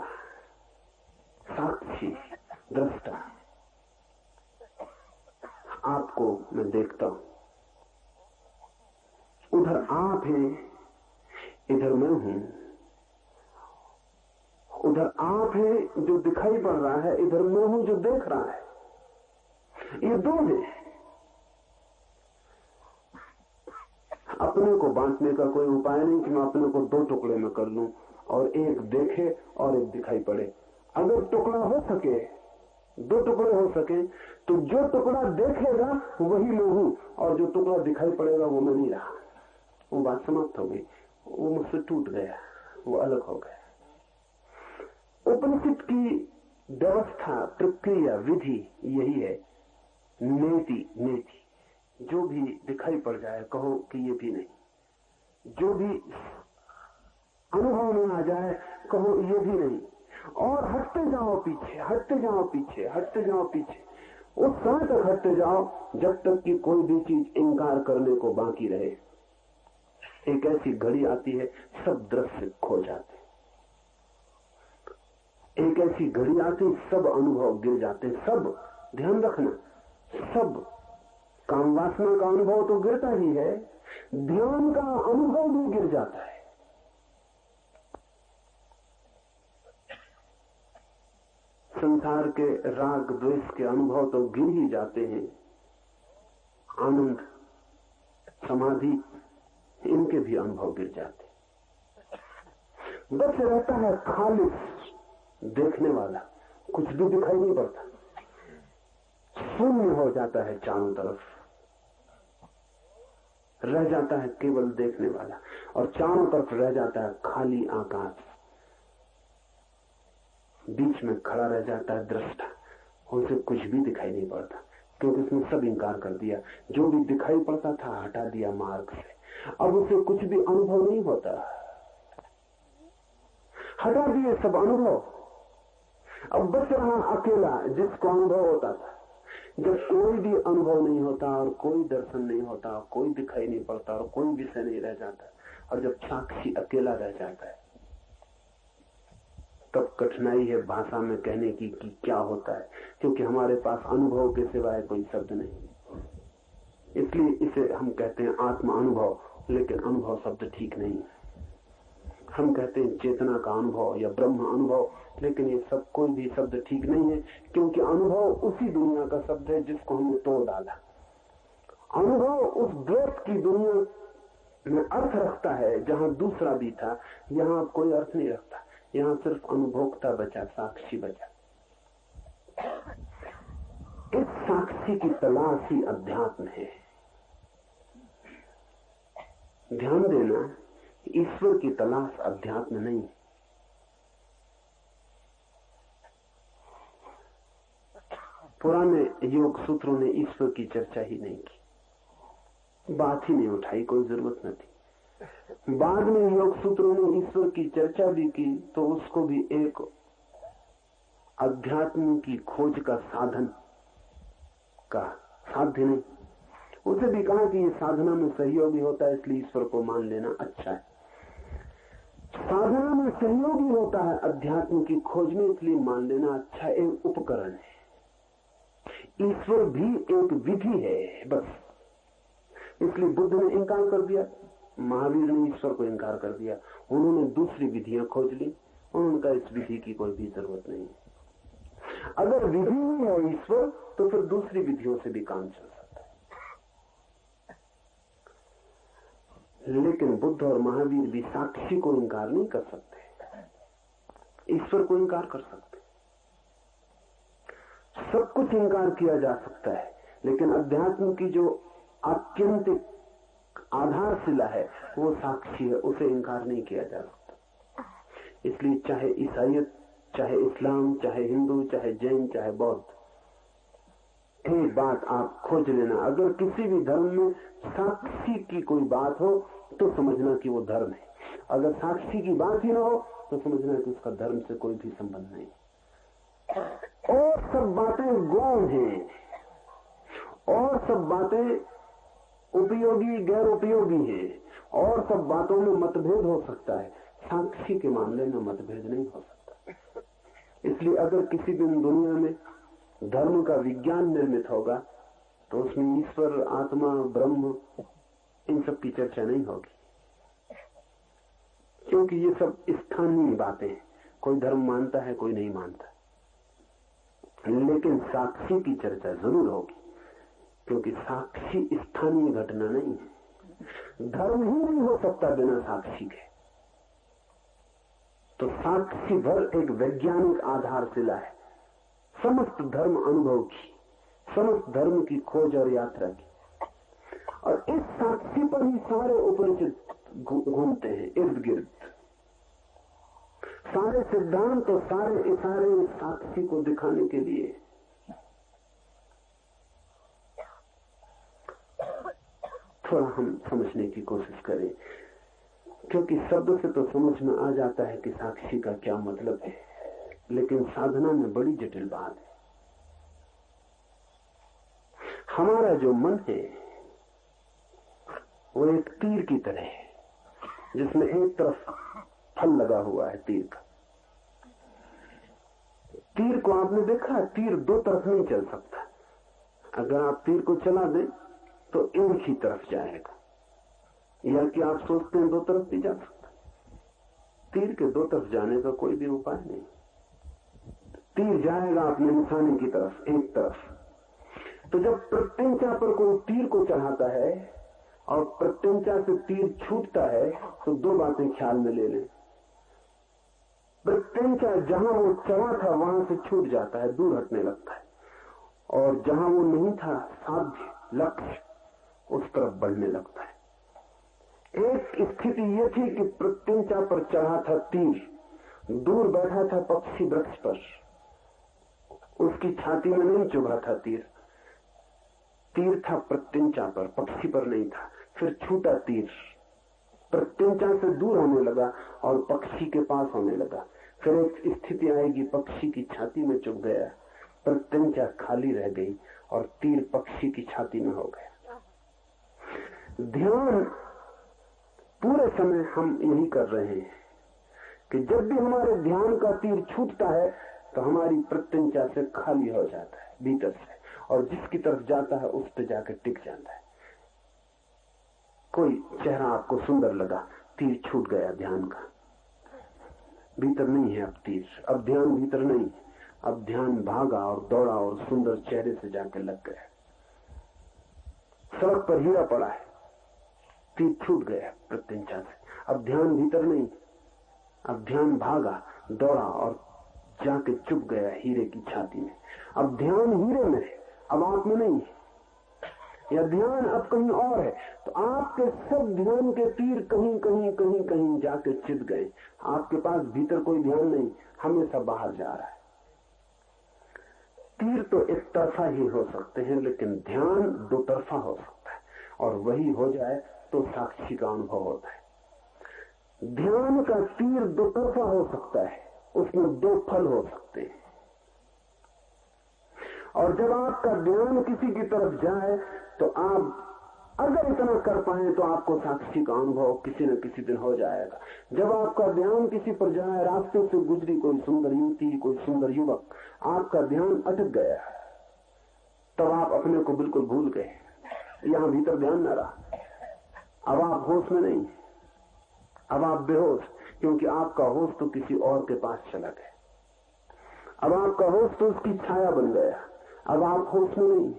साक्षी, दृष्टा। आपको मैं देखता हूं, उधर आप हैं, इधर मैं हूं। उधर आप हैं जो दिखाई पड़ रहा है, इधर मैं हूं जो देख रहा है। ये दो हैं। अपने को बांटने का कोई उपाय नहीं कि मैं अपने को 2 टुकड़े में कर लूं और एक देखे और एक दिखाई पड़े। अगर टुकड़ा हो सके, 2 टुकड़े हो सके, तो जो टुकड़ा देखेगा वही मैं हूं और जो टुकड़ा दिखाई पड़ेगा वो मैं नहीं रहा। वो बात समाप्त हो गई, वो मुझसे टूट गया, वो अलग हो गया। उपनिषद की व्यवस्था, प्रक्रिया, विधि यही है। नेति नेति, जो भी दिखाई पड़ जाए कहो कि ये भी नहीं, जो भी अनुभव में आ जाए कहो ये भी नहीं, और हटते जाओ पीछे, हटते जाओ पीछे, हटते जाओ पीछे। उस समय तक हटते जाओ जब तक कि कोई भी चीज इंकार करने को बाकी रहे। एक ऐसी घड़ी आती है सब दृश्य खो जाते, एक ऐसी घड़ी आती सब अनुभव गिर जाते। सब ध्यान रखना, सब काम वासना का अनुभव तो गिरता ही है, ध्यान का अनुभव भी गिर जाता है। संसार के राग द्वेष के अनुभव तो गिर ही जाते हैं, आनंद, समाधि, इनके भी अनुभव गिर जाते। बस रहता है खालिस देखने वाला, कुछ भी दिखाई नहीं पड़ता, शून्य हो जाता है चारों तरफ, रह जाता है केवल देखने वाला, और चारों तरफ रह जाता है खाली आकाश। बीच में खड़ा रह जाता है दृष्टा, उसे कुछ भी दिखाई नहीं पड़ता, क्योंकि उसने सब इंकार कर दिया। जो भी दिखाई पड़ता था हटा दिया मार्ग से, अब उसे कुछ भी अनुभव नहीं होता, हटा दिए सब अनुभव। अब बच रहा अकेला जिसको अनुभव होता था। जब कोई भी अनुभव नहीं होता और कोई दर्शन नहीं होता, कोई दिखाई नहीं पड़ता और कोई विषय नहीं रह जाता, और जब साक्षी अकेला रह जाता है, तब कठिनाई है भाषा में कहने की कि क्या होता है, क्योंकि हमारे पास अनुभव के सिवाय कोई शब्द नहीं। इसलिए इसे हम कहते हैं आत्मा अनुभव, लेकिन अनुभव शब्द ठीक नहीं है। हम कहते हैं चेतना का अनुभव या ब्रह्म अनुभव, लेकिन ये सब कोई भी शब्द ठीक नहीं है, क्योंकि अनुभव उसी दुनिया का शब्द है जिसको हमने तोड़ डाला। अनुभव उस द्वैत की दुनिया में अर्थ रखता है जहां दूसरा भी था, यहां कोई अर्थ नहीं रखता, यहां सिर्फ अनुभोक्ता बचा, साक्षी बचा। इस साक्षी की तलाश ही अध्यात्म है। ध्यान देना, ईश्वर की तलाश अध्यात्म नहीं। पुराने योग सूत्रों ने ईश्वर की चर्चा ही नहीं की, बात ही नहीं उठाई, कोई जरूरत न थी। बाद में योग सूत्रों ने ईश्वर की चर्चा भी की तो उसको भी एक अध्यात्म की खोज का साधन का साध्य नहीं, उसे भी कहा कि ये साधना में सहयोगी होता है, इसलिए ईश्वर को मान लेना अच्छा है। साधना में सहयोगी होता है अध्यात्म की खोज में, इसलिए मान लेना अच्छा, एक उपकरण है। ईश्वर भी एक विधि है बस, इसलिए बुद्ध ने इंकार कर दिया, महावीर ने ईश्वर को इंकार कर दिया, उन्होंने दूसरी विधियां खोज ली, उन्होंने कहा इस विधि की कोई भी जरूरत नहीं है। अगर विधि ही है ईश्वर तो फिर दूसरी विधियों से भी काम चल सकता है। लेकिन बुद्ध और महावीर भी साक्षी को इंकार नहीं कर सकते, ईश्वर को इंकार कर सकते। सब कुछ इंकार किया जा सकता है, लेकिन अध्यात्म की जो आत्यंतिक आधारशिला है वो साक्षी है, उसे इंकार नहीं किया जा सकता। इसलिए चाहे ईसाईयत, चाहे इस्लाम, चाहे हिंदू, चाहे जैन, चाहे बौद्ध, एक बात आप खोज लेना, अगर किसी भी धर्म में साक्षी की कोई बात हो तो समझना कि वो धर्म है, अगर साक्षी की बात ही ना हो तो समझना कि उसका धर्म से कोई भी संबंध नहीं। और सब बातें गौण हैं, और सब बातें उपयोगी गैर उपयोगी हैं, और सब बातों में मतभेद हो सकता है, साक्षी के मामले में मतभेद नहीं हो सकता। इसलिए अगर किसी दिन दुनिया में धर्म का विज्ञान निर्मित होगा तो उसमें ईश्वर, आत्मा, ब्रह्म, इन सब की चर्चा नहीं होगी, क्योंकि ये सब स्थानीय बातें हैं, कोई धर्म मानता है कोई नहीं मानता। लेकिन साक्षी की चर्चा जरूर होगी, क्योंकि साक्षी स्थानीय घटना नहीं है, धर्म ही नहीं हो सकता बिना साक्षी के। तो साक्षी भर एक वैज्ञानिक आधारशिला है समस्त धर्म अनुभव की, समस्त धर्म की खोज और यात्रा की। और इस साक्षी पर ही सारे उपनिषद घूमते हैं इर्द गिर्द। सारे सिद्धांत और सारे इशारे इस साक्षी को दिखाने के लिए। थोड़ा हम समझने की कोशिश करें, क्योंकि शब्द से तो समझ में आ जाता है कि साक्षी का क्या मतलब है, लेकिन साधना में बड़ी जटिल बात है। हमारा जो मन है वो एक तीर की तरह है, जिसमें एक तरफ फल लगा हुआ है तीर का। तीर को आपने देखा, तीर दो तरफ नहीं चल सकता। अगर आप तीर को चला दें तो एक ही तरफ जाएगा, या कि आप सोचते हैं दो तरफ भी जा सकता। तीर के दो तरफ जाने का कोई भी उपाय नहीं। तीर जाएगा अपने निशाने की तरफ, एक तरफ। तो जब प्रत्यंचा पर कोई तीर को चढ़ाता है और प्रत्यंचा से तीर छूटता है, तो दो बातें ख्याल में ले लें। प्रत्यंचा जहां वो चढ़ा था वहां से छूट जाता है, दूर हटने लगता है, और जहां वो नहीं था साध्य लक्ष्य, उस तरफ बढ़ने लगता है। एक स्थिति यह थी कि प्रत्यंचा पर चढ़ा था तीर, दूर बैठा था पक्षी वृक्ष पर, उसकी छाती में नहीं चुभा था तीर। तीर था प्रत्यंचा पर, पक्षी पर नहीं था। फिर छूटा तीर, प्रत्यंचा से दूर होने लगा और पक्षी के पास होने लगा। फिर एक स्थिति आएगी, पक्षी की छाती में चुभ गया, प्रत्यंचा खाली रह गई और तीर पक्षी की छाती में हो गया। ध्यान पूरे समय हम यही कर रहे हैं कि जब भी हमारे ध्यान का तीर छूटता है तो हमारी प्रत्यंचा से खाली हो जाता है भीतर से, और जिसकी तरफ जाता है उस पर जाकर टिक जाता है। कोई चेहरा आपको सुंदर लगा, तीर छूट गया ध्यान का, भीतर नहीं है अब तीर, अब ध्यान भीतर नहीं, अब ध्यान भागा और दौड़ा और सुंदर चेहरे से जाकर लग गया। सड़क पर हीरा पड़ा है, तीर छूट गया प्रत्यंचा से, अब ध्यान भीतर नहीं, अब ध्यान भागा दौड़ा और जाके चुप गया हीरे की छाती में। अब ध्यान हीरे में है, अब आप में नहीं है, या ध्यान अब कहीं और है। तो आपके सब ध्यान के तीर कहीं कहीं कहीं कहीं जाके चित गए। आपके पास भीतर कोई ध्यान नहीं, हमेशा बाहर जा रहा है। तीर तो एक तरफा ही हो सकते हैं, लेकिन ध्यान दो तरफा हो सकता है, और वही हो जाए तो साक्षी का अनुभव होता है। ध्यान का तीर दो तरफा हो सकता है, उसमें दो फल हो सकते हैं। और जब आपका ध्यान किसी की तरफ जाए तो आप अगर इतना कर पाए तो आपको साक्षी का अनुभव किसी न किसी दिन हो जाएगा। जब आपका ध्यान किसी पर जाए, रास्ते से गुजरी कोई सुंदर युवती, कोई सुंदर युवक, आपका ध्यान अटक गया, तब आप अपने को बिल्कुल भूल गए, यहां भीतर ध्यान न रहा। अब आप होश में नहीं, अब आप बेहोश, क्योंकि आपका होश तो किसी और के पास चला गया। अब आपका होश तो उसकी छाया बन गया, अब आप होश में नहीं।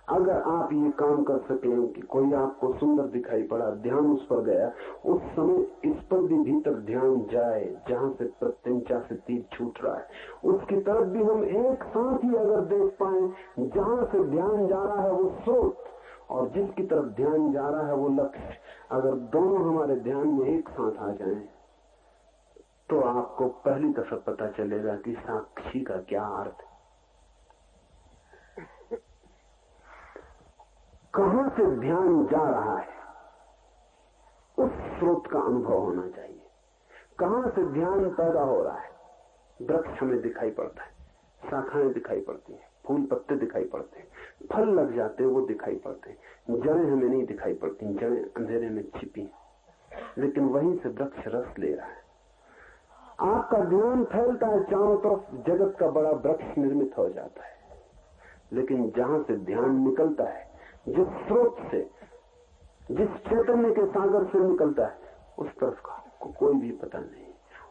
अगर आप ये काम कर सकें कि कोई आपको सुंदर दिखाई पड़ा, ध्यान उस पर गया, उस समय इस पर भी भीतर ध्यान जाए, जहां से प्रत्यंचा से तीर छूट रहा है, उसकी तरफ भी हम एक साथ ही अगर देख पाए, जहां से ध्यान जा रहा है वो स्रोत, और जिसकी तरफ ध्यान जा रहा है वो लक्ष्य, अगर दोनों हमारे ध्यान में एक साथ आ जाएं, तो आपको पहली दफा पता चलेगा कि साक्षी का क्या अर्थ है। कहां से ध्यान जा रहा है, उस स्रोत का अनुभव होना चाहिए। कहां से ध्यान पैदा हो रहा है, वृक्ष हमें दिखाई पड़ता है, शाखाएं दिखाई पड़ती हैं, फूल पत्ते दिखाई पड़ते हैं, फल लग जाते हैं वो दिखाई पड़ते हैं, जड़ें हमें नहीं दिखाई पड़ती, जड़ें अंधेरे में छिपी, लेकिन वहीं से वृक्ष रस ले रहा है। आपका ध्यान फैलता है चारों तरफ, जगत का बड़ा वृक्ष निर्मित हो जाता है, लेकिन जहां से ध्यान निकलता है, जिस स्रोत से, जिस चैतन्य के सागर से निकलता है, उस तरफ का कोई भी पता नहीं।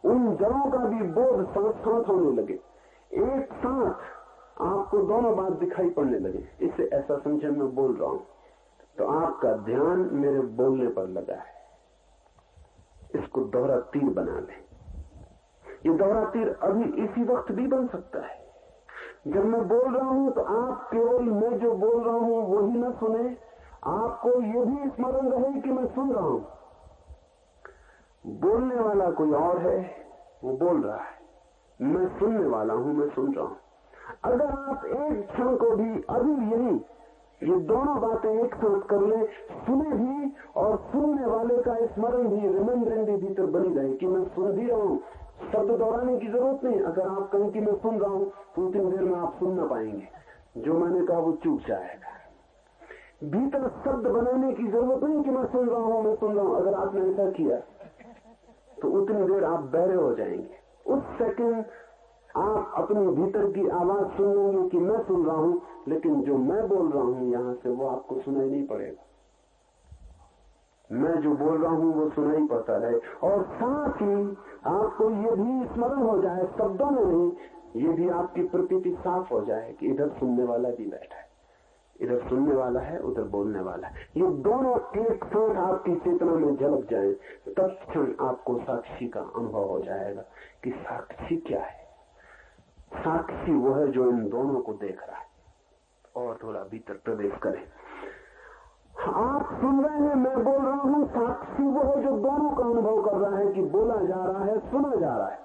उन जड़ों का भी बोध साथ साथ होने लगे, एक साथ आपको दोनों बात दिखाई पड़ने लगे। इससे ऐसा समझे मैं बोल रहा हूं, तो आपका ध्यान मेरे बोलने पर लगा है। इसको दोहरा तीर बना लें। ये दोहरा तीर अभी इसी वक्त भी बन सकता है। जब मैं बोल रहा हूं तो आप केवल मैं जो बोल रहा हूं वही न सुने, आपको ये भी स्मरण रहे कि मैं सुन रहा हूं। बोलने वाला कोई और है, वो बोल रहा है, मैं सुनने वाला हूं, मैं सुन रहा हूं। अगर आप एक क्षण को भी अभी यही ये दोनों बातें एक साथ कर ले, सुने भी और सुनने वाले का स्मरण भी, रिमेम्बरिंग भी भीतर बनी रहे कि मैं सुन भी रहा हूं, शब्द दोहराने की जरूरत नहीं। अगर आप कहें कि मैं सुन रहा हूं तो उतनी देर में आप सुन ना पाएंगे, जो मैंने कहा वो चूक जाएगा। भीतर शब्द बनाने की जरूरत नहीं कि मैं सुन रहा हूं, मैं सुन रहा हूं। अगर आपने ऐसा किया तो उतनी देर आप बहरे हो जाएंगे। उस सेकंड आप अपने भीतर की आवाज सुन लेंगे कि मैं सुन रहा हूं, लेकिन जो मैं बोल रहा हूं यहां से वो आपको सुनाई नहीं पड़ेगा। मैं जो बोल रहा हूं वो सुनाई पड़ता रहे। और साथ ही आपको ये भी स्मरण हो जाए, शब्दों में नहीं, ये भी आपकी प्रतीति साफ हो जाए कि इधर सुनने वाला भी बैठा है, इधर सुनने वाला है, उधर बोलने वाला है। ये दोनों एक साथ आपकी चेतना में झलक जाए, तत्क्षण आपको साक्षी का अनुभव हो जाएगा कि साक्षी क्या है। साक्षी वो है जो इन दोनों को देख रहा है। और थोड़ा भीतर प्रवेश करें। आप सुन रहे हैं, मैं बोल रहा हूं। साक्षी वो है जो दोनों का अनुभव कर रहा है कि बोला जा रहा है, सुना जा रहा है।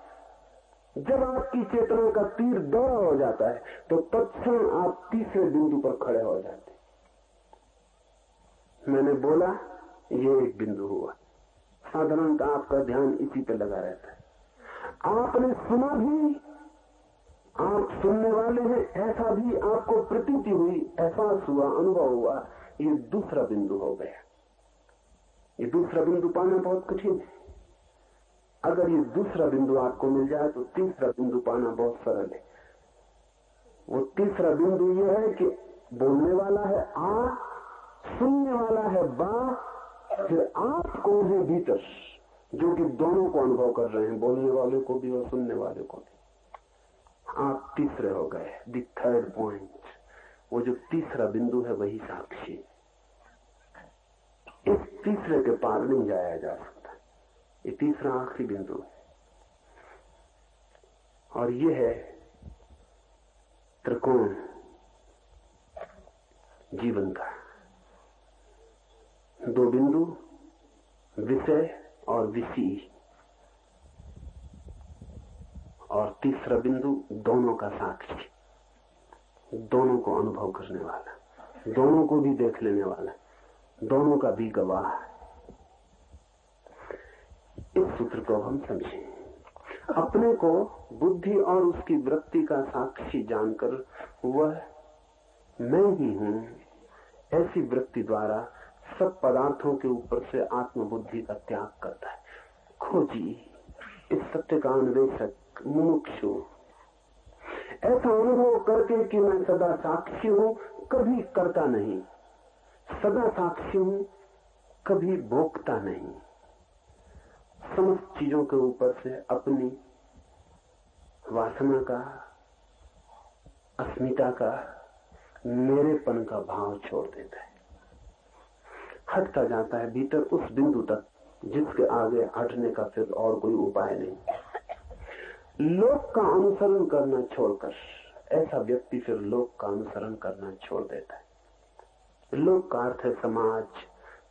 जब आपकी चेतना का तीर दोहरा हो जाता है तो तत्क्षण आप तीसरे बिंदु पर खड़े हो जाते हैं। मैंने बोला, ये एक बिंदु हुआ। साधारणतः आपका ध्यान इसी पे लगा रहता है। आपने सुना भी, आप सुनने वाले हैं, ऐसा भी आपको प्रतीति हुई, एहसास हुआ, अनुभव हुआ। ये दूसरा बिंदु हो गया। ये दूसरा बिंदु पाना बहुत कठिन है। अगर ये दूसरा बिंदु आपको मिल जाए तो तीसरा बिंदु पाना बहुत सरल है। वो तीसरा बिंदु ये है कि बोलने वाला है आ, सुनने वाला है बा, फिर आपको भी भीतर जो कि दोनों को अनुभव कर रहे हैं, बोलने वाले को भी और सुनने वाले को भी। आप तीसरे हो गए, द थर्ड पॉइंट। वो जो तीसरा बिंदु है वही साक्षी। इस तीसरे के पार नहीं जाया जा सकता। ये तीसरा आखिरी बिंदु है और ये है त्रिकोण जीवन का। दो बिंदु, विषय और विषय, और तीसरा बिंदु दोनों का साक्षी, दोनों को अनुभव करने वाला, दोनों को भी देख लेने वाला, दोनों का भी गवाह। इस सूत्र को हम समझें। अपने को बुद्धि और उसकी वृत्ति का साक्षी जानकर वह मैं ही हूं, ऐसी वृत्ति द्वारा सब पदार्थों के ऊपर से आत्मबुद्धि का त्याग करता है। खोजी, इस सत्य का अन्वेषक, मुमुक्षु ऐसा अनुभव करके कि मैं सदा साक्षी हूं, कभी करता नहीं, सदा साक्षी हूं, कभी भोगता नहीं, समस्त चीजों के ऊपर से अपनी वासना का, अस्मिता का, मेरेपन का भाव छोड़ देता है, हटता जाता है भीतर उस बिंदु तक जिसके आगे हटने का फिर और कोई उपाय नहीं। लोक का अनुसरण करना छोड़कर ऐसा व्यक्ति फिर लोक का अनुसरण करना छोड़ देता है। लोक का अर्थ है समाज,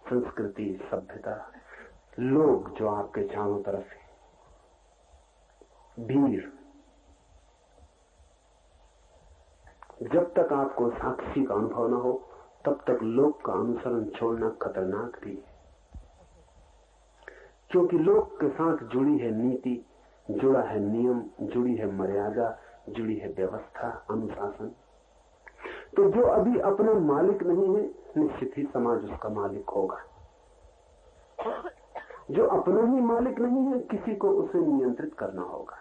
संस्कृति, सभ्यता, लोग जो आपके चारों तरफ है, भीड़। जब तक आपको साक्षी का अनुभव न हो तब तक लोक का अनुसरण छोड़ना खतरनाक भी है, क्योंकि लोक के साथ जुड़ी है नीति, जुड़ा है नियम, जुड़ी है मर्यादा, जुड़ी है व्यवस्था, अनुशासन। तो जो अभी अपना मालिक नहीं है, निश्चित ही समाज उसका मालिक होगा। जो अपना ही मालिक नहीं है, किसी को उसे नियंत्रित करना होगा।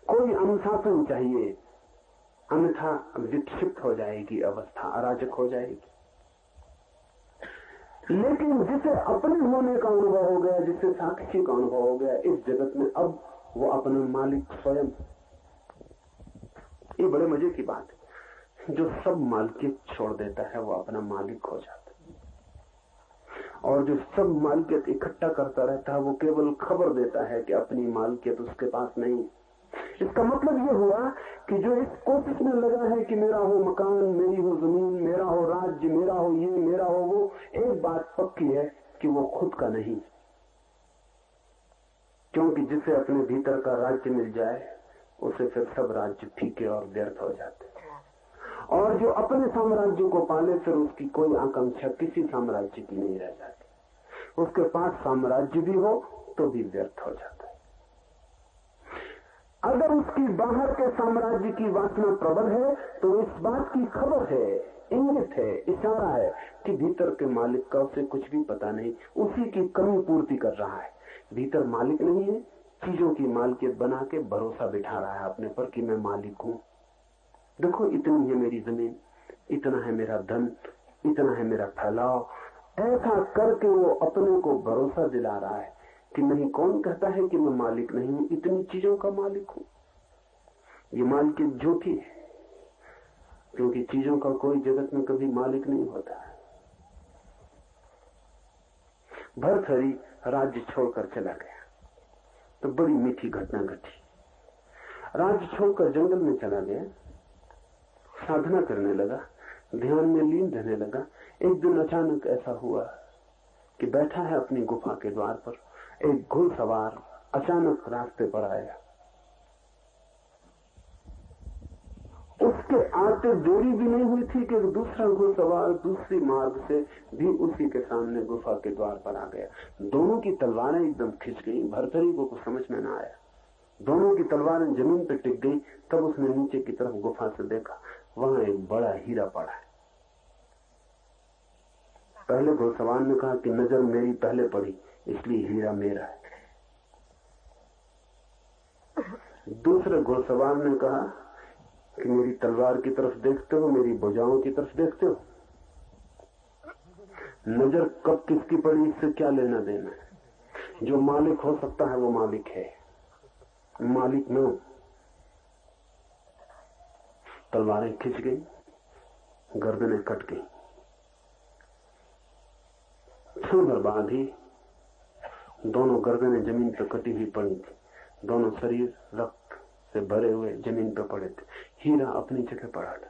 कोई अनुशासन चाहिए, अन्यथा विक्षिप्त हो जाएगी अवस्था, अराजक हो जाएगी। लेकिन जिसे अपने होने का अनुभव हो गया, जिसे साक्षी का अनुभव हो गया इस जगत में, अब वो अपना मालिक स्वयं। ये बड़े मजे की बात है। जो सब मालिकियत छोड़ देता है वो अपना मालिक हो जाता है, और जो सब मालिकियत इकट्ठा करता रहता है वो केवल खबर देता है कि अपनी मालिकियत उसके पास नहीं। इसका मतलब ये हुआ कि जो इस कोशिश में लगा है कि मेरा हो मकान, मेरी हो जमीन, मेरा हो राज्य, मेरा हो ये, मेरा हो वो, एक बात पक्की है कि वो खुद का नहीं, क्योंकि जिसे अपने भीतर का राज्य मिल जाए उसे फिर सब राज्य फीके और व्यर्थ हो जाते, और जो अपने साम्राज्य को पाले फिर उसकी कोई आकांक्षा किसी साम्राज्य की नहीं रह जाती। उसके पास साम्राज्य भी हो तो भी व्यर्थ हो जाता है। अगर उसकी बाहर के साम्राज्य की वासना प्रबल है तो इस बात की खबर है, इंगित है, इशारा है कि भीतर के मालिक का उसे कुछ भी पता नहीं, उसी की कमी पूर्ति कर रहा है। भीतर मालिक नहीं है, चीजों की मालिकियत बना के भरोसा बिठा रहा है अपने पर कि मैं मालिक हूं। देखो इतनी है मेरी जमीन, इतना है मेरा धन, इतना है मेरा फैलाव। ऐसा करके वो अपने को भरोसा दिला रहा है कि नहीं, कौन कहता है कि मैं मालिक नहीं हूं, इतनी चीजों का मालिक हूं। ये मालिकियत झूठी है, क्योंकि चीजों का कोई जगत में कभी मालिक नहीं होता है। भर्तहरि राज्य छोड़कर चला गया तो बड़ी मीठी घटना घटी। राज्य छोड़कर जंगल में चला गया, साधना करने लगा, ध्यान में लीन रहने लगा। एक दिन अचानक ऐसा हुआ कि बैठा है अपनी गुफा के द्वार पर, एक घुड़सवार अचानक रास्ते पर आया। उसके आते देरी भी नहीं हुई थी कि दूसरा घुड़सवार दूसरी मार्ग से भी उसी के सामने गुफा के द्वार पर आ गया। दोनों की तलवारें एकदम खिंच गई। भर्तहरि को कुछ समझ में ना आया, दोनों की तलवारें जमीन पर टिक गई। तब उसने नीचे की तरफ गुफा से देखा, वहां एक बड़ा हीरा पड़ा है। पहले घुड़सवार ने कहा कि नजर मेरी पहले पड़ी इसलिए हीरा मेरा है। दूसरे घुड़सवार ने कहा कि मेरी तलवार की तरफ देखते हो, मेरी भुजाओं की तरफ देखते हो, नजर कब किसकी पड़ी इससे क्या लेना देना है। जो मालिक हो सकता है वो मालिक है, मालिक न। तलवारें खिंच गई, गर्दनें कट गई। क्षण भर बाद ही दोनों गर्दनें जमीन पर कटी हुई पड़ी थी, दोनों शरीर रक्त से भरे हुए जमीन पर पड़े थे। हीरा अपनी जगह पड़ा था।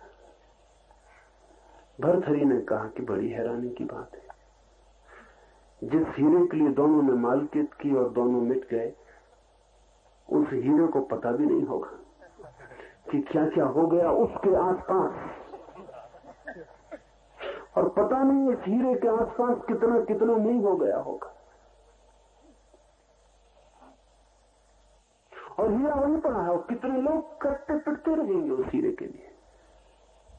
भर्तहरि ने कहा कि बड़ी हैरानी की बात है, जिस हीरे के लिए दोनों ने मालिकियत की और दोनों मिट गए, उस हीरे को पता भी नहीं होगा कि क्या क्या हो गया उसके आसपास, और पता नहीं इस हीरे के आसपास कितना कितना नहीं हो गया होगा। और हीरा वहीं पड़ा है, और कितने लोग कटते पिटते रहेंगे उस हीरे के लिए,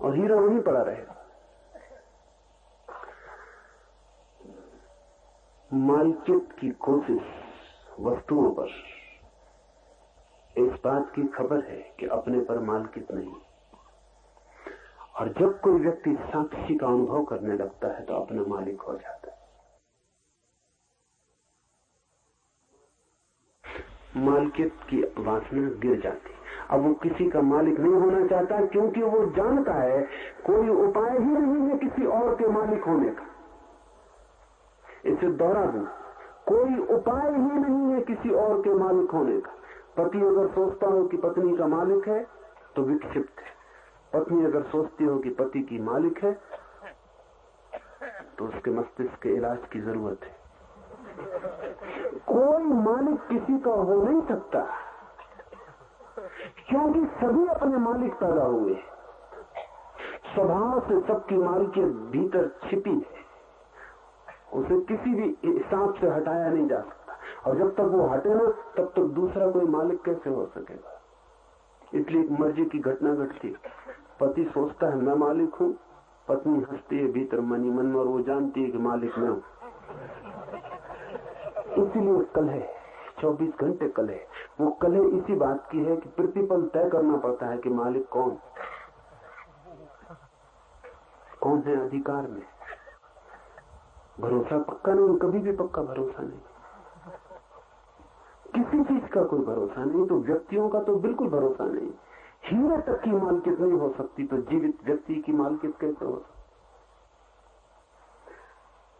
और हीरा वहीं पड़ा रहेगा। मालिकियत की कोशिश वस्तुओं पर इस बात की खबर है कि अपने पर मालिकियत नहीं, और जब कोई व्यक्ति साक्षी का अनुभव करने लगता है तो अपना मालिक हो जाता है। मालिकियत की वासना गिर जाती, अब वो किसी का मालिक नहीं होना चाहता, क्योंकि वो जानता है कोई उपाय ही नहीं है किसी और के मालिक होने का। इसे दोहरा दूं, कोई उपाय ही नहीं है किसी और के मालिक होने का। पति अगर सोचता हो कि पत्नी का मालिक है तो विक्षिप्त है, पत्नी अगर सोचती हो कि पति की मालिक है तो उसके मस्तिष्क के इलाज की जरूरत है। कोई मालिक किसी का हो नहीं सकता, क्योंकि सभी अपने मालिक पैदा हुए। स्वभाव से सबकी मालिकियत भीतर छिपी है, उसे किसी भी हिसाब से हटाया नहीं जा सकता, और जब तक वो हटे ना तब तक दूसरा कोई मालिक कैसे हो सकेगा। इसलिए एक मर्जी की घटना घटती, पति सोचता है मैं मालिक हूं, पत्नी हंसती है भीतर मनी मन, और वो जानती है कि मालिक मैं हूं। इसीलिए कलह, 24 घंटे कलह। वो कलह इसी बात की है कि प्रतिपल तय करना पड़ता है कि मालिक कौन है अधिकार में। भरोसा पक्का नहीं, कभी भी पक्का भरोसा नहीं, किसी चीज का कोई भरोसा नहीं, तो व्यक्तियों का तो बिल्कुल भरोसा नहीं। हीरे तक की मालकियत नहीं हो सकती तो जीवित व्यक्ति की मालकियत कैसे हो सकती?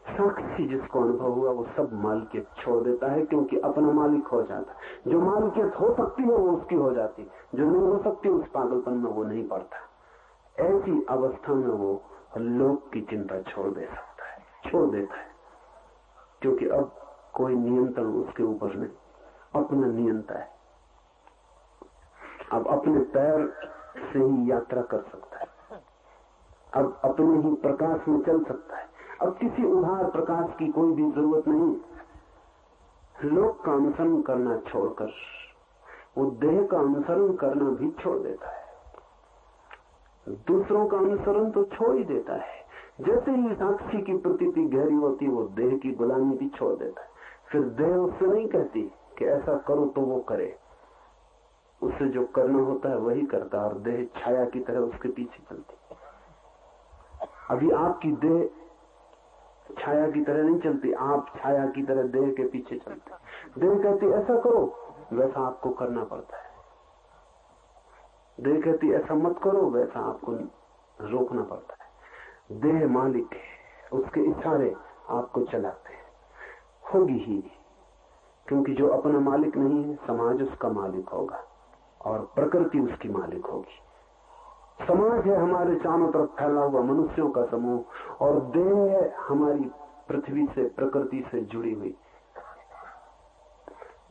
साक्षी जिसको अनुभव हुआ वो सब मालकियत छोड़ देता है, क्योंकि अपना मालिक हो जाता है। जो मालकियत हो सकती है वो उसकी हो जाती, जो नहीं हो सकती उस पागलपन में वो नहीं पड़ता। ऐसी अवस्था में वो लोक की चिंता छोड़ दे सकता है, छोड़ देता है, क्योंकि अब कोई नियंत्रण उसके ऊपर नहीं, अपना नियंता है। अब अपने पैर से ही यात्रा कर सकता है, अब अपने ही प्रकाश में चल सकता है, अब किसी उधार प्रकाश की कोई भी जरूरत नहीं। लोक का अनुसरण करना छोड़कर वो देह का अनुसरण करना भी छोड़ देता है, दूसरों का अनुसरण तो छोड़ ही देता है। जैसे ही साक्षी की प्रतीति गहरी होती वो देह की गुलामी भी छोड़ देता है। फिर देह उससे नहीं कहती कि ऐसा करो तो वो करे, उससे जो करना होता है वही करता है, और देह छाया की तरह उसके पीछे चलती। अभी आपकी देह छाया की तरह नहीं चलती, आप छाया की तरह देह के पीछे चलते। देह कहती ऐसा करो, वैसा आपको करना पड़ता है। देह कहती ऐसा मत करो, वैसा आपको रोकना पड़ता है। देह मालिक है, उसके इशारे आपको चलाते हैं। होगी ही, क्योंकि जो अपना मालिक नहीं है समाज उसका मालिक होगा और प्रकृति उसकी मालिक होगी। समाज है हमारे चारों तरफ फैला हुआ मनुष्यों का समूह, और देह है हमारी पृथ्वी से प्रकृति से जुड़ी हुई।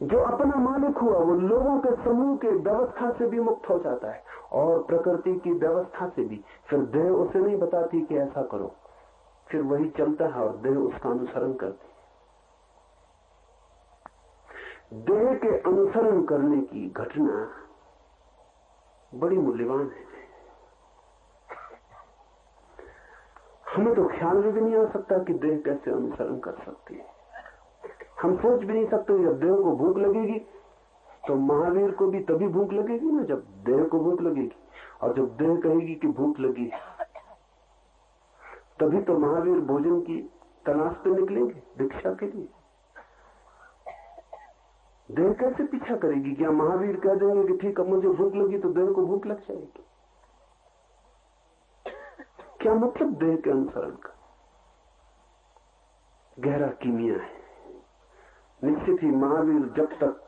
जो अपना मालिक हुआ वो लोगों के समूह के व्यवस्था से भी मुक्त हो जाता है और प्रकृति की व्यवस्था से भी। फिर देह उसे नहीं बताती कि ऐसा करो, फिर वही चलता है और देह उसका अनुसरण करती। देह के अनुसरण करने की घटना बड़ी मूल्यवान है। हमें तो ख्याल में भी नहीं आ सकता कि देह कैसे अनुसरण कर सकती है। हम सोच भी नहीं सकते जब देह को भूख लगेगी तो महावीर को भी तभी भूख लगेगी ना जब देह को भूख लगेगी, और जब देह कहेगी कि भूख लगी तभी तो महावीर भोजन की तलाश पे निकलेंगे भिक्षा के लिए। देह कैसे पीछा करेगी? क्या महावीर कह देंगे कि ठीक है मुझे भूख लगी तो देह को भूख लग जाएगी? क्या मतलब देह के अनुसरण का? गहरा कीमिया है। निश्चित ही महावीर जब तक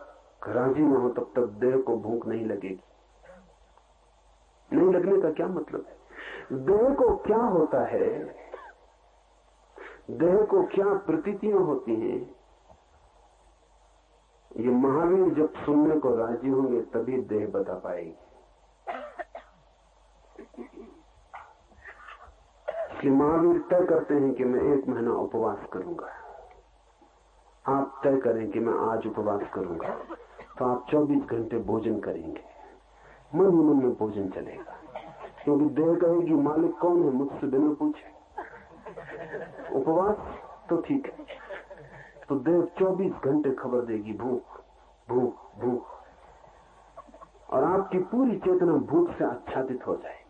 राजी न हो तब तक देह को भूख नहीं लगेगी। नहीं लगने का क्या मतलब है? देह को क्या होता है, देह को क्या प्रतीतियां होती हैं, ये महावीर जब सुनने को राजी होंगे तभी देह बता पाएगी। कि महावीर तय करते हैं कि मैं 1 महीना उपवास करूंगा। आप तय करें कि मैं आज उपवास करूंगा, तो आप 24 घंटे भोजन करेंगे। मन ही मन में भोजन चलेगा, क्योंकि देह कहेगी मालिक कौन है मुझसे बिना पूछे। उपवास तो ठीक है, तो देह 24 घंटे खबर देगी भूख भूख भूख, और आपकी पूरी चेतना भूख से आच्छादित हो जाए।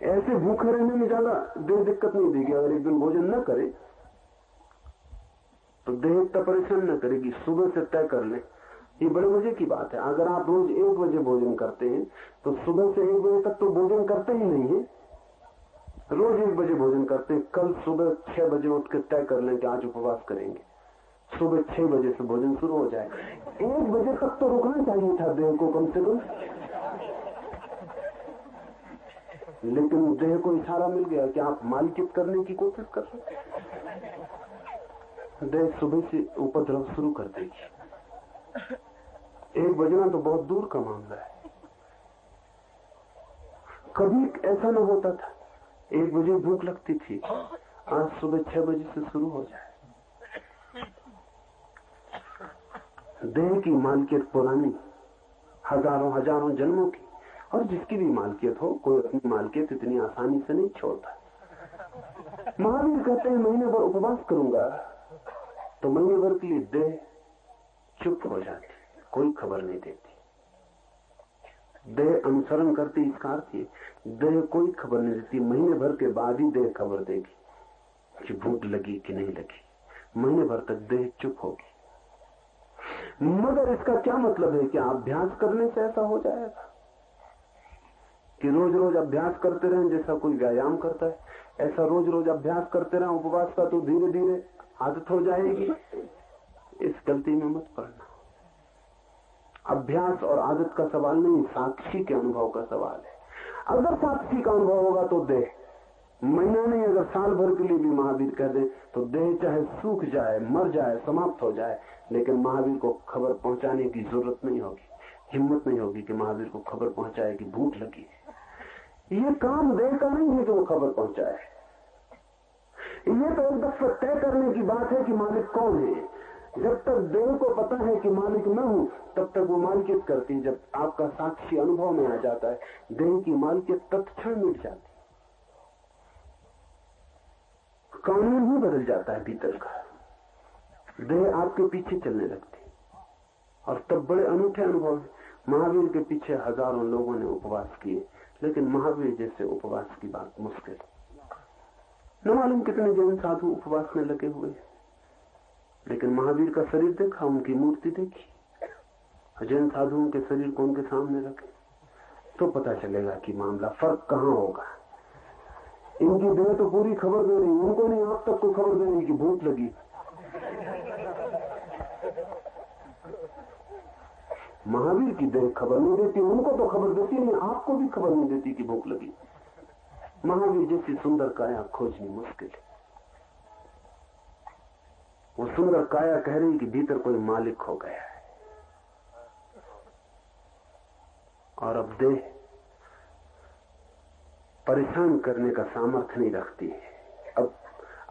ऐसे भूखे रहने में ज्यादा देह दिक्कत नहीं देगी। अगर एक दिन भोजन न करे तो देह इतना परेशान न करेगी। सुबह से तय कर ले, ये बड़े मजे की बात है। अगर आप रोज 1 बजे भोजन करते हैं तो सुबह से 1 बजे तक तो भोजन करते ही नहीं है। रोज 1 बजे भोजन करते हैं, कल सुबह 6 बजे उठ के तय कर लें कि आज उपवास करेंगे। सुबह 6 बजे से भोजन शुरू हो जाए। 1 बजे तक तो रुकना चाहिए था देह को कम से कम, लेकिन देह को इशारा मिल गया कि आप मालकियत करने की कोशिश कर रहे हैं। देह सुबह से उपद्रव शुरू कर देगी। 1 बजना तो बहुत दूर का मामला है। कभी ऐसा न होता था 1 बजे भूख लगती थी, आज सुबह 6 बजे से शुरू हो जाए। देह की मालकियत पुरानी, हजारों हजारों जन्मों की, और जिसकी भी मालकियत हो, कोई अपनी मालकियत इतनी आसानी से नहीं छोड़ता। महावीर कहते हैं महीने भर उपवास करूंगा, तो महीने भर के लिए देह चुप हो जाती, कोई खबर नहीं देती। देह अनुसरण करती, इसका अर्थ ये देह कोई खबर नहीं देती। महीने भर के बाद ही देह खबर देगी कि भूख लगी कि नहीं लगी। महीने भर तक देह चुप होगी। मगर इसका क्या मतलब है कि अभ्यास करने से ऐसा हो जाएगा? कि रोज रोज अभ्यास करते रहें जैसा कोई व्यायाम करता है, ऐसा रोज रोज अभ्यास करते रहें उपवास का तो धीरे धीरे आदत हो जाएगी। इस गलती में मत पड़ना। अभ्यास और आदत का सवाल नहीं, साक्षी के अनुभव का सवाल है। अगर साक्षी का अनुभव होगा तो देह, महीना नहीं अगर साल भर के लिए भी महावीर कह दे तो देह चाहे सूख जाए, मर जाए, समाप्त हो जाए, लेकिन महावीर को खबर पहुंचाने की जरूरत नहीं होगी, हिम्मत नहीं होगी कि महावीर को खबर पहुंचाए कि भूख लगी है। ये काम देह का नहीं है कि वो खबर पहुंचाए। ये तो एक दफा तय करने की बात है कि मालिक कौन है। जब तक देह को पता है कि मालिक मैं हूं, तब तक वो मालिकियत करती है। जब आपका साक्षी अनुभव में आ जाता है, देह की मालिकियत तत्क्षण मिट जाती, कानून ही बदल जाता है भीतर का। देह आपके पीछे चलने लगती और तब बड़े अनूठे अनुभव है। महावीर के पीछे हजारों लोगों ने उपवास किए, लेकिन महावीर जैसे उपवास की बात मुश्किल। न मालूम कितने जैन साधु उपवास में लगे हुए, लेकिन महावीर का शरीर देखा, उनकी मूर्ति देखी। जैन साधुओं के शरीर को उनके सामने रखे तो पता चलेगा कि मामला फर्क कहां होगा। इनकी देह तो पूरी खबर दे रही, उनको नहीं आप तक को खबर दे रही कि भूख लगी। महावीर की देह खबर नहीं देती, उनको तो खबर देती नहीं, आपको भी खबर नहीं देती कि भूख लगी। महावीर जैसी सुंदर काया खोजनी मुश्किल है। वो सुंदर काया कह रही कि भीतर कोई मालिक हो गया है, और अब देह परेशान करने का सामर्थ्य नहीं रखती है।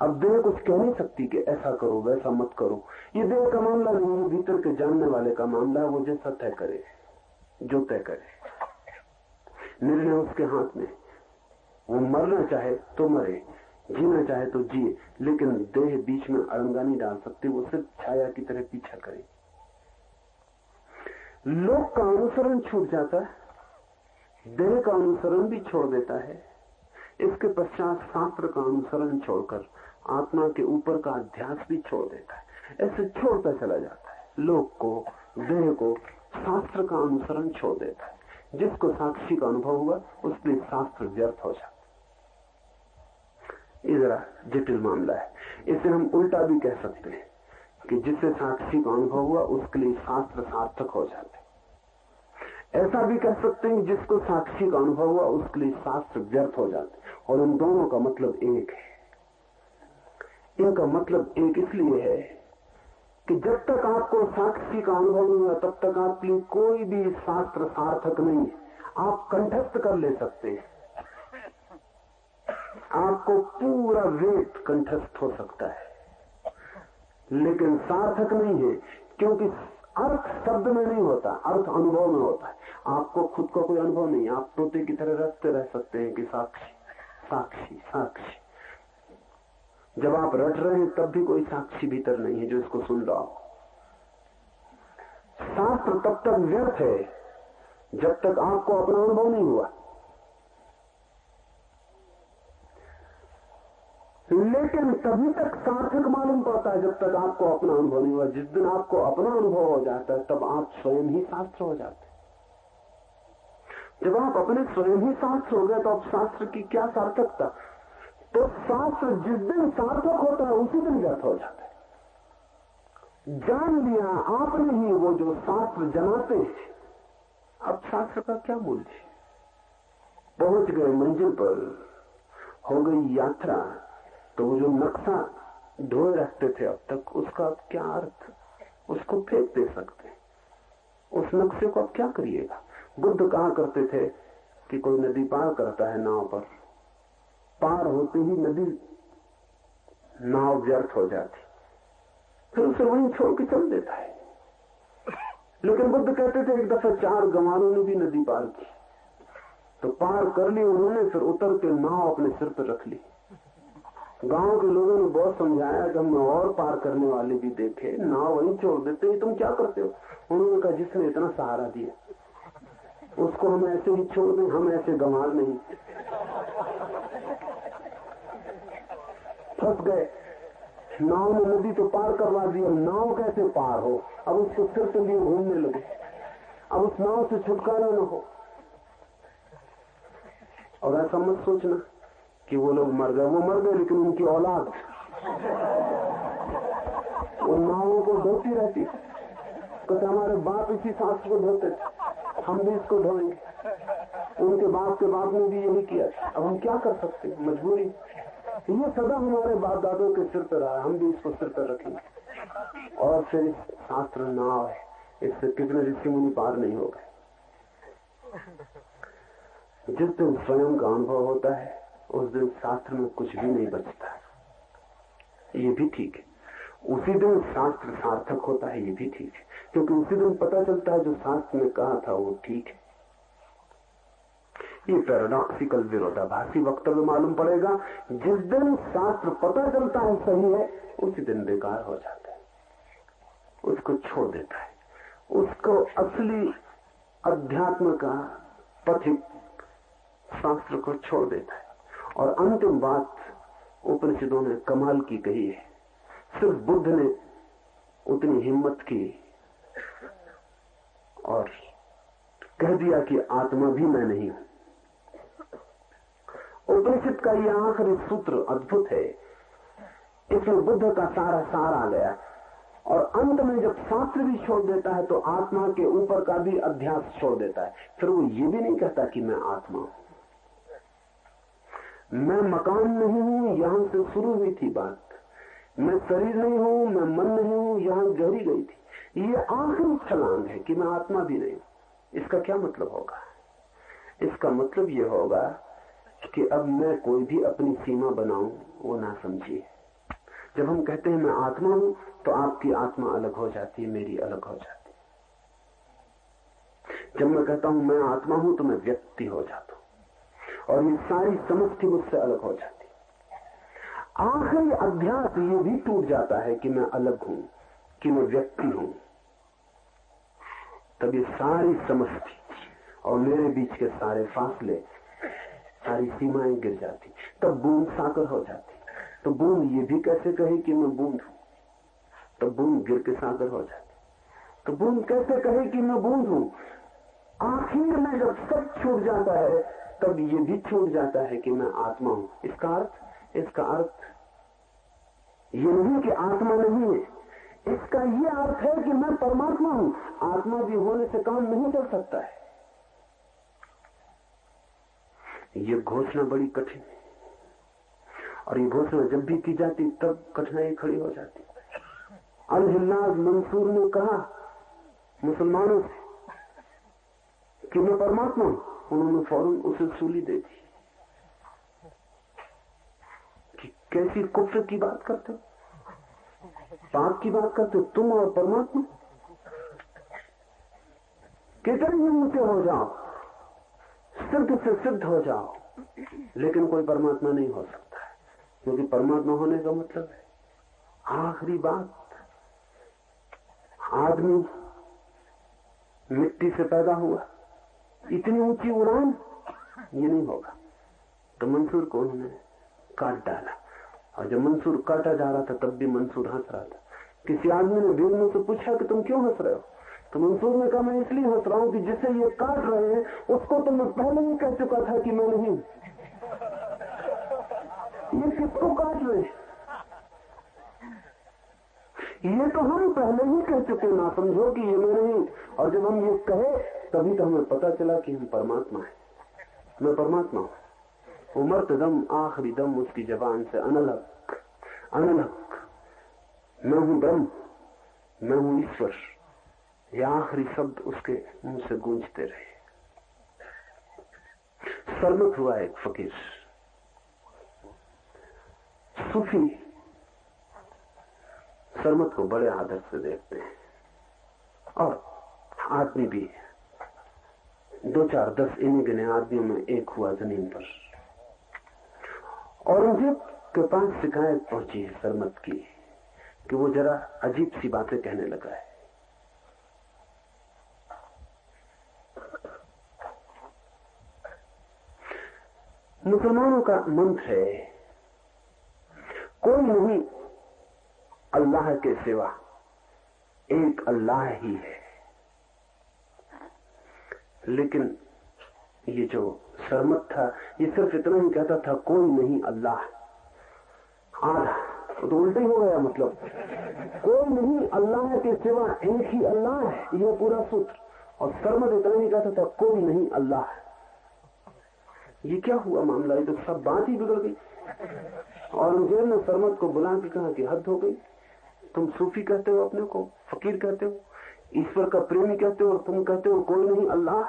अब देह कुछ कह नहीं सकती कि ऐसा करो वैसा मत करो। ये देह का मामला नहीं है, भीतर के जानने वाले का मामला है। वो जैसा तय करे, जो तय करे, निर्णय उसके हाथ में। वो मरना चाहे तो मरे, जीना चाहे तो जिए, लेकिन देह बीच में अड़ंगा नहीं डाल सकती। वो सिर्फ छाया की तरह पीछा करे। लोक का अनुसरण छूट जाता है, देह का अनुसरण भी छोड़ देता है। इसके पश्चात शास्त्र का अनुसरण छोड़कर आत्मा के ऊपर का अध्यास भी छोड़ देता है। ऐसे छोड़ता चला जाता है। लोक को, देह को, शास्त्र का अनुसरण छोड़ देता है। जिसको साक्षी का अनुभव हुआ उसके लिए शास्त्र व्यर्थ हो जाता। ये जरा जटिल मामला है। इसे हम उल्टा भी कह सकते हैं कि जिससे साक्षी का अनुभव हुआ उसके लिए शास्त्र सार्थक हो जाते। ऐसा भी कह सकते हैं जिसको साक्षी का अनुभव हुआ उसके लिए शास्त्र व्यर्थ हो जाते। और उन दोनों का मतलब एक है। इनका मतलब एक इसलिए है कि जब तक आपको साक्षी का अनुभव नहीं हुआ तब तक आपके लिए कोई भी शास्त्र सार्थक नहीं। आप कंठस्थ कर ले सकते हैं, आपको पूरा वेद कंठस्थ हो सकता है, लेकिन सार्थक नहीं है, क्योंकि अर्थ शब्द में नहीं होता, अर्थ अनुभव में होता है। आपको खुद का कोई अनुभव नहीं। आप तोते की तरह रटते रह सकते हैं कि साक्षी साक्षी साक्षी। जब आप रट रहे हैं तब भी कोई साक्षी भीतर नहीं है जो इसको सुन रहा हो। शास्त्र तब तक व्यर्थ है जब तक आपको अपना अनुभव नहीं हुआ, लेकिन तभी तक सार्थक मालूम पड़ता है जब तक आपको अपना अनुभव नहीं हुआ। जिस दिन आपको अपना अनुभव हो जाता है तब आप स्वयं ही शास्त्र हो जाते हैं। जब आप अपने स्वयं ही शास्त्र हो गए तो अब शास्त्र की क्या सार्थकता। तो शास्त्र जिस दिन सार्थक होता है उसी दिन व्यर्थ हो जाता है। जान लिया आपने ही वो जो शास्त्र जनाते हैं, अब शास्त्र का क्या मूल्य है। पहुंच गए मंजिल पर, हो गई यात्रा, तो वो जो नक्शा ढोए रखते थे अब तक, उसका क्या अर्थ। उसको फेंक दे सकते, उस नक्शे को अब क्या करिएगा। बुद्ध कहा करते थे कि कोई नदी पार करता है नाव पर, पार होते ही नदी नाव व्यर्थ हो जाती, फिर उसे वहीं छोड़ के चल देता है। लेकिन बुद्ध कहते थे एक दफा 4 गंवारों ने भी नदी पार की, तो पार कर ली उन्होंने, फिर उतर के नाव अपने सिर पर रख ली। गांव के लोगों ने बहुत समझाया कि हमने और पार करने वाले भी देखे, नाव वहीं छोड़ देते हैं, तुम क्या करते हो। उन्होंने कहा जिसने इतना सहारा दिया उसको हम ऐसे ही छोड़ दें, हम ऐसे गंवार नहीं। फंस गए, नाव ने नदी तो पार करवा दी, अब नाव कैसे पार हो। अब उसको सिर पे लिए घूमने लगे, अब उस नाव से छुटकारा न हो। और ऐसा मत सोचना कि वो लोग मर गए, वो मर गए लेकिन उनकी औलाद उन नावों को धोती रहती। कहते हमारे बाप इसी शास्त्र को धोते थे, हम भी इसको धोएंगे। उनके बाप के बाप ने भी यही किया। अब हम क्या कर सकते, मजबूरी। ये सदा हमारे बाप दादों के सिर पर रहा, हम भी इसको सिर पर रखेंगे। और फिर इस शास्त्र नाव है, इससे कितने ऋषि मुनि पार नहीं हो गए। जिस दिन स्वयं का अनुभव होता है उस दिन शास्त्र में कुछ भी नहीं बचता। ये भी ठीक है। उसी दिन शास्त्र सार्थक होता है, ये भी ठीक है, क्योंकि उसी दिन पता चलता है जो शास्त्र ने कहा था वो ठीक है। ये पैराडॉक्सिकल विरोधाभासी वक्तव्य मालूम पड़ेगा। जिस दिन शास्त्र पता चलता है सही है, उसी दिन बेकार हो जाता है, उसको छोड़ देता है, उसको असली अध्यात्म का पथिक शास्त्र को छोड़ देता है। और अंतिम बात उपनिषदों ने कमाल की कही है। सिर्फ बुद्ध ने उतनी हिम्मत की और कह दिया कि आत्मा भी मैं नहीं हूं। उपनिषद का यह आखिरी सूत्र अद्भुत है, इसमें बुद्ध का सारा सार आ गया। और अंत में जब शास्त्र भी छोड़ देता है तो आत्मा के ऊपर का भी अध्यास छोड़ देता है। फिर वो ये भी नहीं कहता कि मैं आत्मा हूं, मैं मकान नहीं हूं, यहां से शुरू हुई थी बात। मैं शरीर नहीं हूं, मैं मन नहीं हूं, यहां गहरी गई थी। ये आखिरी छलांग है कि मैं आत्मा भी नहीं हूं। इसका क्या मतलब होगा? इसका मतलब ये होगा कि अब मैं कोई भी अपनी सीमा बनाऊं वो ना समझिए। जब हम कहते हैं मैं आत्मा हूं तो आपकी आत्मा अलग हो जाती है, मेरी अलग हो जाती है। जब मैं कहता हूं मैं आत्मा हूं तो मैं व्यक्ति हो जाता हूं और ये सारी समष्टि मुझसे अलग हो जाती है। आखिरी अध्यास ये भी टूट जाता है कि मैं अलग हूं, कि मैं व्यक्ति हूं। तब ये सारी समष्टि और मेरे बीच के सारे फासले, सारी सीमाएं गिर जाती। तब बूंद सागर हो जाती। तो बूंद ये भी कैसे कहे कि मैं बूंद हूं, तो बूंद गिर के सागर हो जाती। तो बूंद कैसे कहे कि मैं बूंद हूं? आखिर में जब सब छूट जाता है तब ये भी छूट जाता है कि मैं आत्मा हूं। इसका अर्थ ये नहीं कि आत्मा नहीं है, इसका ये अर्थ है कि मैं परमात्मा हूं। आत्मा भी होने से काम नहीं चल सकता है। ये घोषणा बड़ी कठिन है और ये घोषणा जब भी की जाती तब कठिनाई खड़ी हो जाती। अल-हिल्लाज मंसूर ने कहा मुसलमानों से कि मैं परमात्मा हूं, उन्होंने फौरन उसे सूली दे दी कि कैसी कुफ्र की बात करते हो, पाप की बात करते हो तुम और परमात्मा। कितने ही ऊंचे हो जाओ, सिद्ध से सिद्ध हो जाओ, लेकिन कोई परमात्मा नहीं हो सकता है, क्योंकि परमात्मा होने का मतलब है आखिरी बात। आदमी मिट्टी से पैदा हुआ, इतनी ऊंची उड़ान ये नहीं होगा। तो मंसूर को उन्होंने काट डाला और जब मंसूर काटा जा रहा था तब भी मंसूर हंस रहा था। किसी आदमी ने बेगम से पूछा कि तुम क्यों हंस रहे हो? तो मंसूर ने कहा मैं इसलिए हंस रहा हूं कि जिसे ये काट रहे हैं उसको तो मैं पहले ही कह चुका था कि मैं नहीं। ये किसको काट रहे हैं? ये तो हम पहले ही कह चुके, ना समझो कि ये मैं नहीं। और जब हम ये कहे तभी तो हमें पता चला कि हम परमात्मा है। मैं परमात्मा हूं। उमरते दम आखिरी दम उसकी जबान से अनलक अनलक, मैं हूं ब्रह्म, मैं हूं ईश्वर, ये आखिरी शब्द उसके मुंह से गूंजते रहे। सरमत हुआ एक फकीर, सूफी सरमत को बड़े आदर से देखते हैं और आदमी भी 2-4-10 इन्हीं गिने आदमियों में एक हुआ जमीन पर। औरंगजेब के पास शिकायत पहुंची है सरमत की कि वो जरा अजीब सी बातें कहने लगा है। मुसलमानों का मंत्र है कोई नहीं अल्लाह के सिवा, एक अल्लाह ही है। लेकिन ये जो सरमत था, ये सिर्फ इतना ही कहता था कोई नहीं अल्लाह। आधा तो उल्टा ही हो गया, मतलब कोई नहीं अल्लाह के सिवा, एक ही अल्लाह है, यह पूरा सूत्र। और सरमत इतना ही कहता था कोई नहीं अल्लाह। ये क्या हुआ मामला, ये तो सब बात ही बिगड़ गई। औरंगजेब ने सरमत को बुला के कहा कि हद हो गई, तुम सूफी कहते हो, अपने को फकीर कहते हो, ईश्वर का प्रेमी कहते हो, और तुम कहते हो कोई नहीं अल्लाह।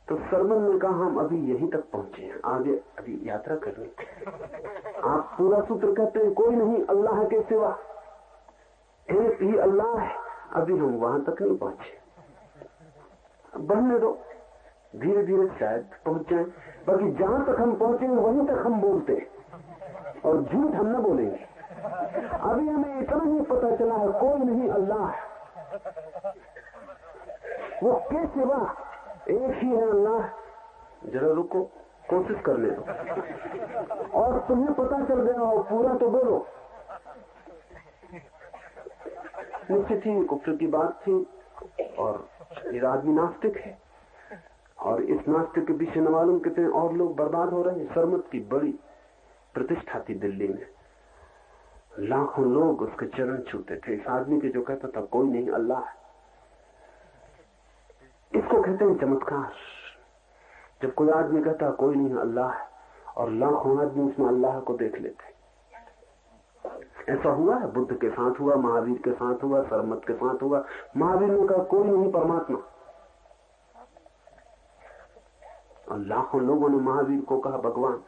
तो सरमत ने कहा हम अभी यहीं तक पहुंचे हैं, आगे अभी यात्रा करनी। आप पूरा सूत्र कहते हैं कोई नहीं अल्लाह के सिवा, एक ही अल्लाह है, अभी हम वहां तक नहीं पहुंचे, बढ़ने दो, धीरे धीरे शायद पहुंच जाए। बाकी जहां तक हम पहुंचेंगे वहीं तक हम बोलते हैं, और झूठ हम न बोलेंगे। अभी हमें इतना ही पता चला है कोई नहीं अल्लाह, वो के सिवा एक ही है अल्लाह। जरा रुको, कोशिश करने दो, और तुम्हें पता चल गया हो पूरा तो बोलो। निश्चित ही कुफ्र की बात थी, और ये आदमी नास्तिक है, और इस नास्तिक के पीछे न मालूम कितने और लोग बर्बाद हो रहे हैं। सरमत की बड़ी प्रतिष्ठा थी दिल्ली में, लाखों लोग उसके चरण छूते थे इस आदमी के जो कहता था कोई नहीं अल्लाह। इसको कहते हैं चमत्कार, जब कोई आदमी कहता कोई नहीं अल्लाह, और लाखों आदमी उसमें अल्लाह को देख लेते। ऐसा हुआ है, बुद्ध के साथ हुआ, महावीर के साथ हुआ, सरमत के साथ हुआ। महावीर ने कहा कोई नहीं परमात्मा, और लाखों लोगों ने महावीर को कहा भगवान।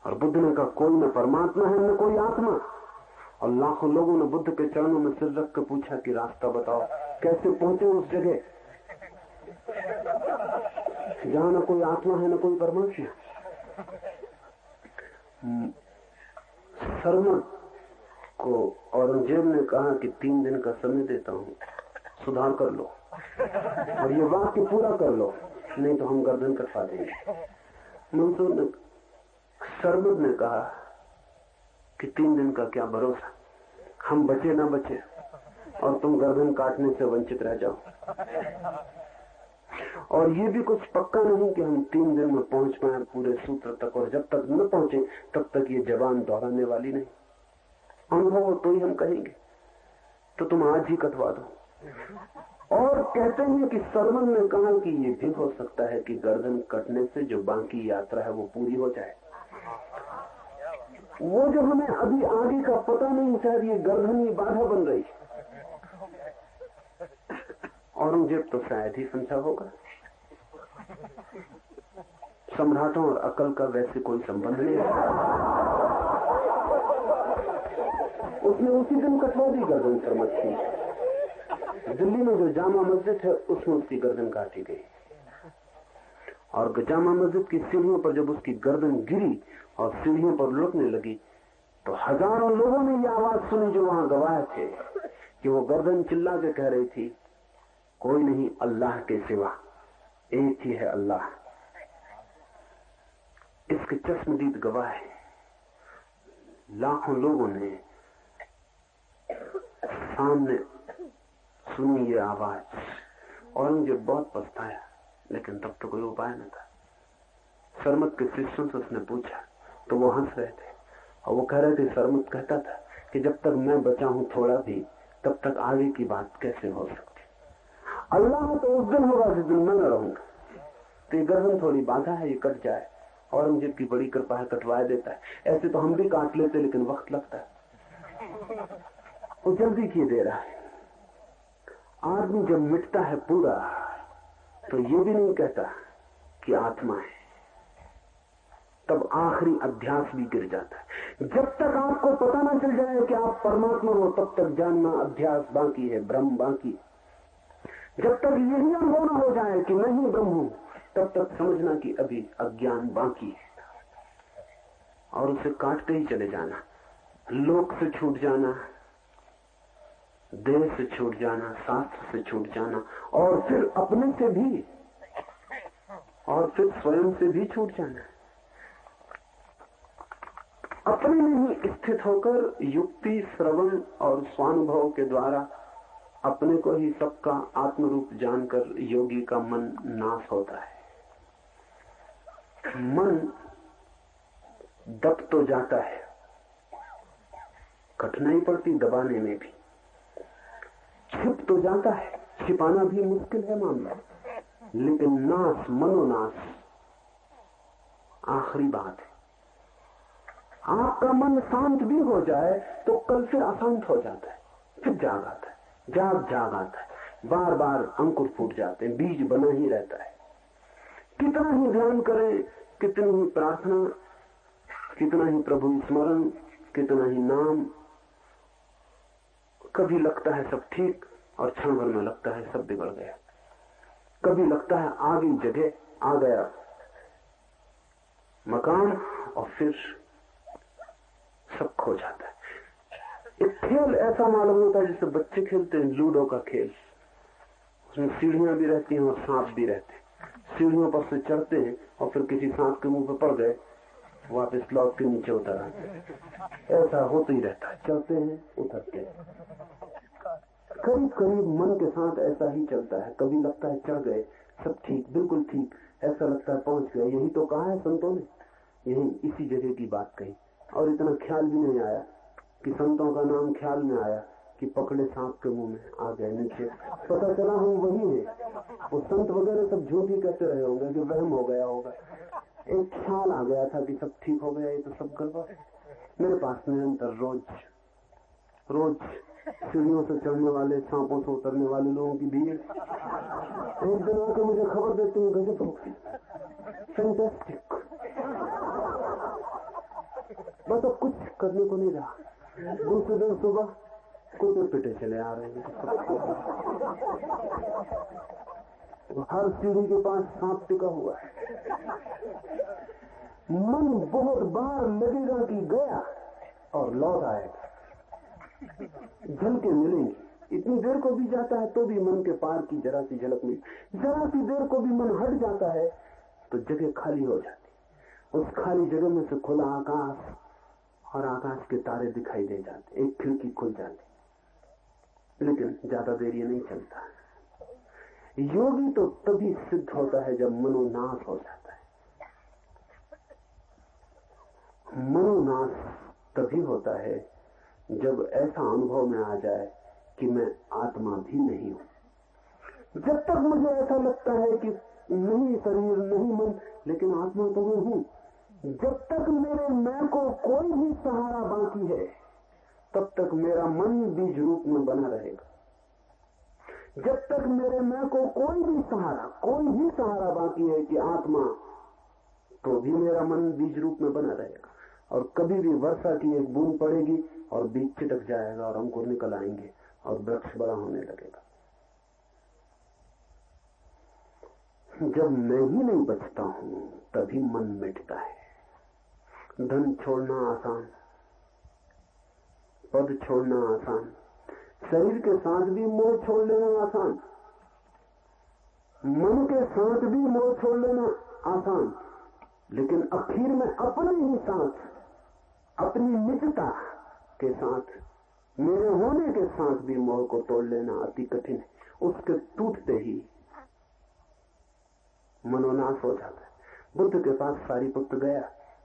और बुद्ध ने कहा कोई न परमात्मा है न कोई आत्मा, और लाखों लोगों ने बुद्ध के चरणों में सिर रख कर पूछा कि रास्ता बताओ, कैसे पहुंचे उस जगह जहां न कोई आत्मा है न कोई परमात्मा। सरमत को औरंगजेब ने कहा कि 3 दिन का समय देता हूं, सुधार कर लो और ये वाक्य पूरा कर लो, नहीं तो हम गर्दन कटवा देंगे। मंसूर ने, सरमत ने कहा कि 3 दिन का क्या भरोसा, हम बचे ना बचे और तुम गर्दन काटने से वंचित रह जाओ। और ये भी कुछ पक्का नहीं कि हम 3 दिन में पहुंच पाए पूरे सूत्र तक, और जब तक न पहुंचे तब तक ये जबान दोहराने वाली नहीं। अनुभव तो ही हम कहेंगे, तो तुम आज ही कटवा दो। और कहते हैं कि सरमन ने कहा कि ये भी हो सकता है कि गर्दन कटने से जो बाकी यात्रा है वो पूरी हो जाए। वो जो हमें अभी आगे का पता नहीं, शायद ये गर्दन ही बाधा बन रही। औरंगजेब तो शायद ही समझा होगा, सम्राटों और अकल का वैसे कोई संबंध नहीं है। उसने उसी दिन कटवा दी गर्दन सरमत की। दिल्ली में जो जामा मस्जिद है उसमें उसकी गर्दन काटी गई, और जामा मस्जिद की सीढ़ियों पर जब उसकी गर्दन गिरी और सीढ़ियों पर लुटने लगी तो हजारों लोगों ने ये आवाज सुनी जो वहां गवाह थे कि वो गर्दन चिल्ला के कह रही थी कोई नहीं अल्लाह के सिवा, एक ही है अल्लाह। इसके चश्मदीद गवाह है। लाखों लोगों ने सामने सुनी ये आवाज। औरंगजेब बहुत पछताया, लेकिन तब तो कोई उपाय न था। सरमत के शिष्यों से उसने पूछा तो वो हंस रहे थे, और वो कह रहे थे, सरमत कहता था कि जब तक मैं बचा हूं थोड़ा भी, तब तक आगे की बात कैसे हो सकती। अल्लाह तो उस दिन होगा जिस दिन मैं न रहूंगा। तो ये गर्दन थोड़ी बाधा है, ये कट जाए। औरंगजेब की बड़ी कृपा है, कटवा देता है। ऐसे तो हम भी काट लेते, लेकिन वक्त लगता है, वो जल्दी किए दे रहा है। आदमी जब मिटता है पूरा तो ये भी नहीं कहता कि आत्मा है, तब आखिरी अध्यास भी गिर जाता है। जब तक आपको पता ना चल जाए कि आप परमात्मा हो, तब तक जानना अध्यास बाकी है, भ्रम बाकी। जब तक यही अनुभव न हो जाए कि मैं ही ब्रह्म हूं, तब तक समझना कि अभी अज्ञान बाकी है, और उसे काटते ही चले जाना। लोक से छूट जाना, देह से छूट जाना, शास्त्र से छूट जाना, और फिर अपने से भी, और फिर स्वयं से भी छूट जाना। अपने में ही स्थित होकर युक्ति, श्रवण और स्वानुभव के द्वारा अपने को ही सबका आत्मरूप जानकर योगी का मन नाश होता है। मन दब तो जाता है, कठिनाई पड़ती दबाने में भी, छिप तो जाता है, छिपाना भी मुश्किल है मामला, लेकिन नाश, मनोनाश आखिरी बात है। आपका मन शांत भी हो जाए तो कल फिर अशांत हो जाता है, फिर जाग आता है, जाग आता है, बार बार अंकुर फूट जाते हैं, बीज बना ही रहता है। कितना ही ध्यान करें, कितनी ही प्रार्थना, कितना ही प्रभु स्मरण, कितना ही नाम, कभी लगता है सब ठीक और क्षण भर में लगता है सब बिगड़ गया। कभी लगता है आ गई जगह, आ गया मकान, और फिर सब खो जाता है। एक खेल ऐसा मालूम होता है जैसे बच्चे खेलते हैं लूडो का खेल, उसमें सीढ़ियां भी रहती हैं और सांप भी रहते हैं। सीढ़ियों पर से चढ़ते हैं और फिर किसी सांप के मुंह पे पड़ गए, वापस लौट के नीचे उतर आते। ऐसा होता ही रहता है, चलते हैं उतरते हैं। करीब करीब मन के साथ ऐसा ही चलता है। कभी लगता है चढ़ गए, सब ठीक, बिल्कुल ठीक, ऐसा लगता है पहुंच गए। यही तो कहा है संतों ने, यही इसी जगह की बात कही। और इतना ख्याल भी नहीं आया कि संतों का नाम ख्याल में आया कि पकड़े सांप के मुंह में आ गए नीचे, पता चला हम वही है। वो संत वगैरह सब झूठी कहते रहे होंगे कि वहम हो गया होगा। एक ख्याल आ गया था कि सब ठीक हो गया, ये तो सब गड़बड़। मेरे पास निरंतर रोज सीढ़ियों से चढ़ने वाले, सांपों से उतरने वाले लोगों की भीड़। एक दिन आकर मुझे खबर देते हैं, गजब हो गई, फैंटास्टिक। बस अब कुछ करने को नहीं रहा। दूसरे दिन सुबह कुत्ते पिटे चले आ रहे हैं, हर सीढ़ी के पास सांप टिका हुआ है। मन बहुत बार लगेगा कि गया और लौट आएगा, झलके मिलेंगी। इतनी देर को भी जाता है तो भी मन के पार की जरा सी झलक मिली। जरा सी देर को भी मन हट जाता है तो जगह खाली हो जाती। उस खाली जगह में से खुला आकाश और आकाश के तारे दिखाई दे जाते, एक खिड़की खुल जाती। लेकिन ज्यादा देर ये नहीं चलता। योगी तो तभी सिद्ध होता है जब मनोनाश हो जाता है। मनोनाश तभी होता है जब ऐसा अनुभव में आ जाए कि मैं आत्मा भी नहीं हूं। जब तक मुझे ऐसा लगता है कि नहीं शरीर, नहीं मन, लेकिन आत्मा तो मैं हूं, जब तक मेरे मैं को कोई भी सहारा बाकी है, तब तक मेरा मन बीज रूप में बना रहेगा। जब तक मेरे मैं को कोई भी सहारा बाकी है कि आत्मा, तो भी मेरा मन बीज रूप में बना रहेगा। और कभी भी वर्षा की एक बूंद पड़ेगी और बीज छिटक जाएगा और अंकुर निकल आएंगे और वृक्ष बड़ा होने लगेगा। जब मैं ही नहीं बचता हूं तभी मन मिटता है। धन छोड़ना आसान, पद छोड़ना आसान, शरीर के साथ भी मोह छोड़ लेना आसान, मन के साथ भी मोह छोड़ लेना आसान, लेकिन आखिर में अपने ही साथ, अपनी निजता के साथ, मेरे होने के साथ भी मोह को तोड़ लेना अति कठिन है। उसके टूटते ही मनोनाश हो जाता है। बुद्ध के पास सारीपुत्र गया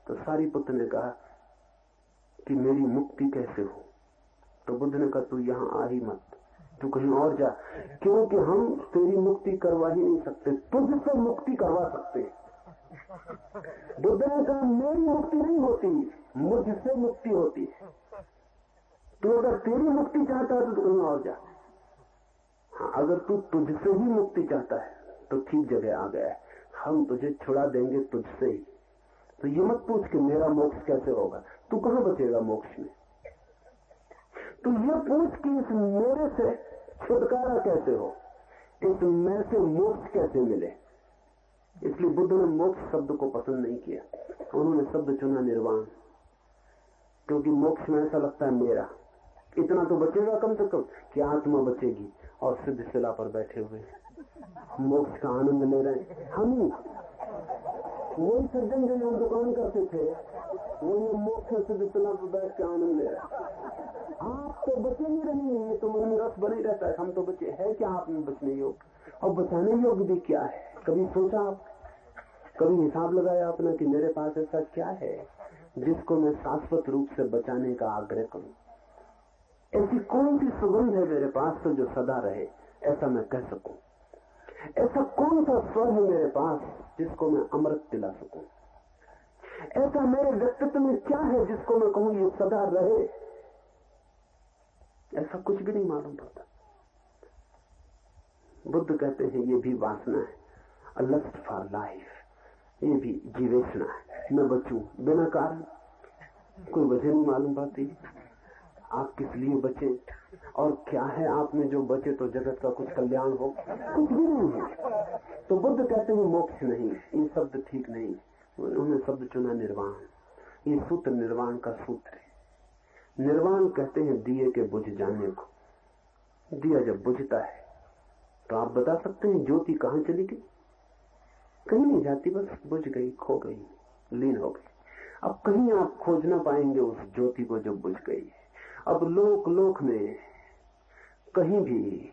तो सारीपुत्र ने कहा कि मेरी मुक्ति कैसे हो? तो बुद्ध ने कहा तू यहां आ ही मत, तू कहीं और जा, क्योंकि हम तेरी मुक्ति करवा ही नहीं सकते, तुझसे मुक्ति करवा सकते। बुद्ध ने कहा मेरी मुक्ति नहीं होती, मुझसे मुक्ति होती है। तू अगर तेरी मुक्ति चाहता है तो तू कहीं और जा। हाँ, अगर तू तुझसे ही मुक्ति चाहता है तो ठीक जगह आ गया है, हम तुझे छुड़ा देंगे तुझसे ही। तो ये मत पूछ कि मेरा मोक्ष कैसे होगा, तू कहां बचेगा मोक्ष में। तू ये पूछ कि इस मेरे से छुटकारा कैसे हो, इस मैं से मोक्ष कैसे मिले। इसलिए बुद्ध ने मोक्ष शब्द को पसंद नहीं किया, उन्होंने शब्द चुना निर्वाण, क्योंकि मोक्ष में ऐसा लगता है मेरा, इतना तो बचेगा कम से कम कि आत्मा बचेगी। और सिद्ध शिला पर बैठे हुए मोक्ष का आनंद ले रहे हैं। हम वही सज्जन जो यहाँ दुकान करते थे, वो ये मोक्ष सिद्ध शिला पर बैठ के आनंद ले रहे हैं। आप तो बचे नहीं रहेंगे, तो मन में रस बने रहता है, हम तो बचे है क्या आप में बचने योग्य, और बचाने योग्य भी क्या है। कभी सोचा आप, कभी हिसाब लगाया अपना कि मेरे पास ऐसा क्या है जिसको मैं शाश्वत रूप से बचाने का आग्रह करूं? ऐसी कौन सी सुगंध है मेरे पास तो जो सदा रहे, ऐसा मैं कह सकूं? ऐसा कौन सा स्वर है मेरे पास जिसको मैं अमृत दिला सकूं? ऐसा मेरे व्यक्तित्व में क्या है जिसको मैं कहूं ये सदा रहे? ऐसा कुछ भी नहीं मालूम पड़ता। बुद्ध कहते हैं ये भी वासना है, अ लस्ट फॉर लाइफ, ये भी जीवेशना है, मैं बचूं बिना कारण। कोई वजह नहीं मालूम पड़ती आप किस लिए बचे और क्या है आप में जो बचे तो जगत का कुछ कल्याण हो, कुछ भी नहीं है। तो बुद्ध कहते हैं मोक्ष नहीं, ये शब्द ठीक नहीं। उन्होंने शब्द चुना निर्वाण। ये सूत्र निर्वाण का सूत्र है। निर्वाण कहते हैं दिए के बुझ जाने को। दिया जब बुझता है तो आप बता सकते हैं ज्योति कहां चली गई? कहीं नहीं जाती, बस बुझ गई, खो गई, लीन हो गई। अब कहीं आप खोज ना पाएंगे उस ज्योति को जो बुझ गई है। अब लोक लोक में कहीं भी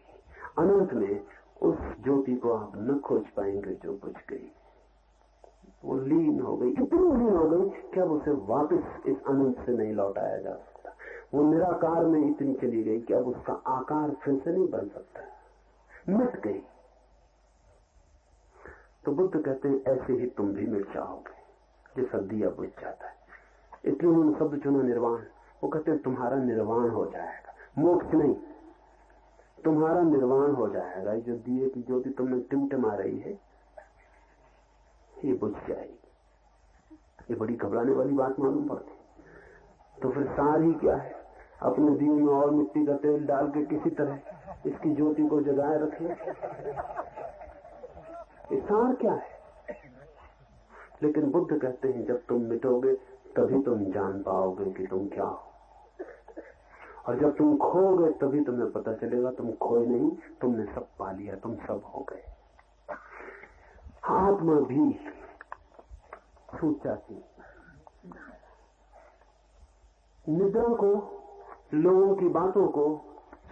अनंत में उस ज्योति को आप न खोज पाएंगे जो बुझ गई। वो लीन हो गई, इतनी लीन हो गई कि अब उसे वापस इस अनंत से नहीं लौटाया जा सकता। वो निराकार में इतनी चली गई कि अब उसका आकार फिर से नहीं बन सकता, मिट गई। तो बुद्ध कहते हैं ऐसे ही तुम भी मिट जाओगे जैसा दिया बुझ जाता है। इसलिए उन्होंने शब्द चुना निर्वाण। वो कहते हैं तुम्हारा निर्वाण हो जाएगा, मोक्ष नहीं, तुम्हारा निर्वाण हो जाएगा। जो दिए की ज्योति तुमने टिमटिमा रही है ये बुझ जाएगी। ये बड़ी घबराने वाली बात मालूम पड़ती। तो फिर सार ही क्या है? अपने दिए में और मिट्टी का तेल डाल के किसी तरह इसकी ज्योति को जगाए रखे। ये सार क्या है? लेकिन बुद्ध कहते हैं जब तुम मिटोगे तभी तुम जान पाओगे कि तुम क्या हो, और जब तुम खोगे तभी तुम्हें पता चलेगा तुम खोए नहीं, तुमने सब पा लिया, तुम सब हो गए। आत्मा भी छूट जाती। निद्रा को, लोगों की बातों को,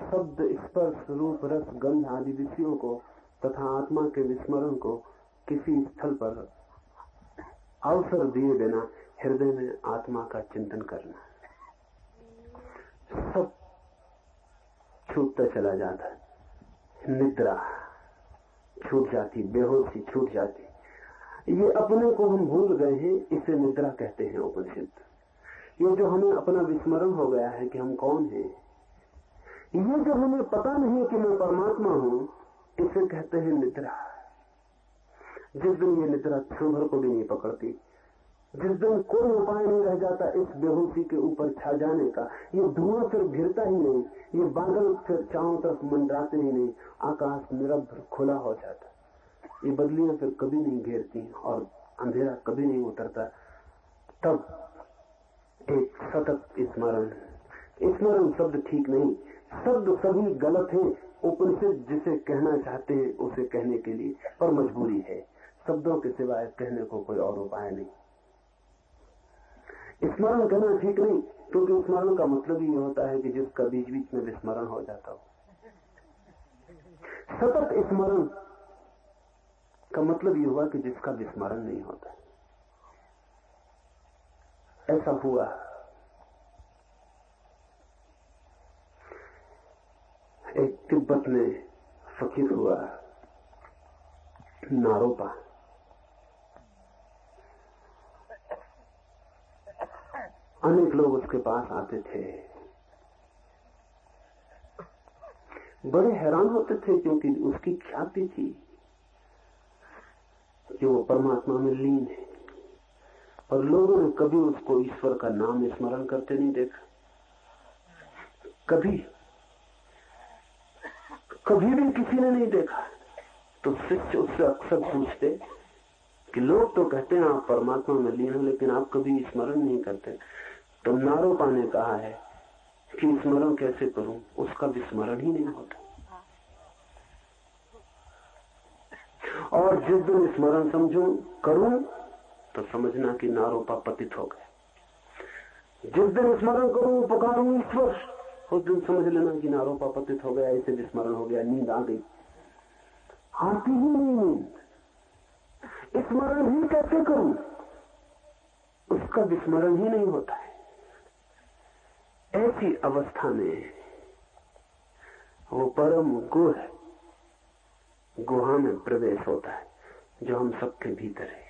शब्द स्पर्श रूप रस गंध आदि विषयों को तथा आत्मा के विस्मरण को किसी स्थल पर अवसर दिए बिना हृदय में आत्मा का चिंतन करना, सब छूटता चला जाता है। निद्रा छूट जाती, बेहोशी छूट जाती। ये अपने को हम भूल गए हैं, इसे निद्रा कहते हैं उपनिषद। ये जो हमें अपना विस्मरण हो गया है कि हम कौन हैं, ये जो हमें पता नहीं कि मैं परमात्मा हूं, इसे कहते हैं निद्रा। जिस दिन ये निद्रा क्षण भर को भी नहीं पकड़ती, जिस दिन कोई उपाय नहीं रह जाता इस बेहोशी के ऊपर छा जाने का, ये धुआं फिर घिरता ही नहीं, ये बादल फिर चारों तरफ मंडराते ही नहीं, आकाश निरभ्र खुला हो जाता, ये बदलियां फिर कभी नहीं घेरती और अंधेरा कभी नहीं उतरता। तब एक सतत स्मरण, स्मरण शब्द ठीक नहीं, शब्द सभी गलत है। उपनिषद जिसे कहना चाहते हैं उसे कहने के लिए, पर मजबूरी है, शब्दों के सिवाय कहने को कोई और उपाय नहीं। स्मरण कहना ठीक नहीं, क्योंकि स्मरण का मतलब ही होता है कि जिसका बीच बीच में विस्मरण हो जाता हो। सतत स्मरण का मतलब ये हुआ कि जिसका विस्मरण नहीं होता। ऐसा हुआ एक तिब्बत में फकीर हुआ नारोपा। अनेक लोग उसके पास आते थे, बड़े हैरान होते थे क्योंकि उसकी ख्याति थी कि वो परमात्मा में लीन है, और लोगों ने कभी उसको ईश्वर का नाम स्मरण करते नहीं देखा। कभी भी किसी ने नहीं देखा। तो शिष्य उससे अक्सर पूछते कि लोग तो कहते हैं आप परमात्मा में लीन हो, लेकिन आप कभी स्मरण नहीं करते। तो नारोपा ने कहा है कि स्मरण कैसे करूं, उसका विस्मरण ही नहीं होता। और जिस दिन स्मरण समझूं करूं तो समझना कि नारोपा पतित हो गए। जिस दिन स्मरण करूं पुकारूं ईश्वर, उस दिन समझ लेना कि नारोपा पतित हो गया, इसे विस्मरण हो गया, नींद आ गई। आती ही नहीं नींद, स्मरण ही कैसे करूं? उसका विस्मरण ही नहीं होता है। ऐसी अवस्था में वो परम गुह गुहा में प्रवेश होता है जो हम सबके भीतर है।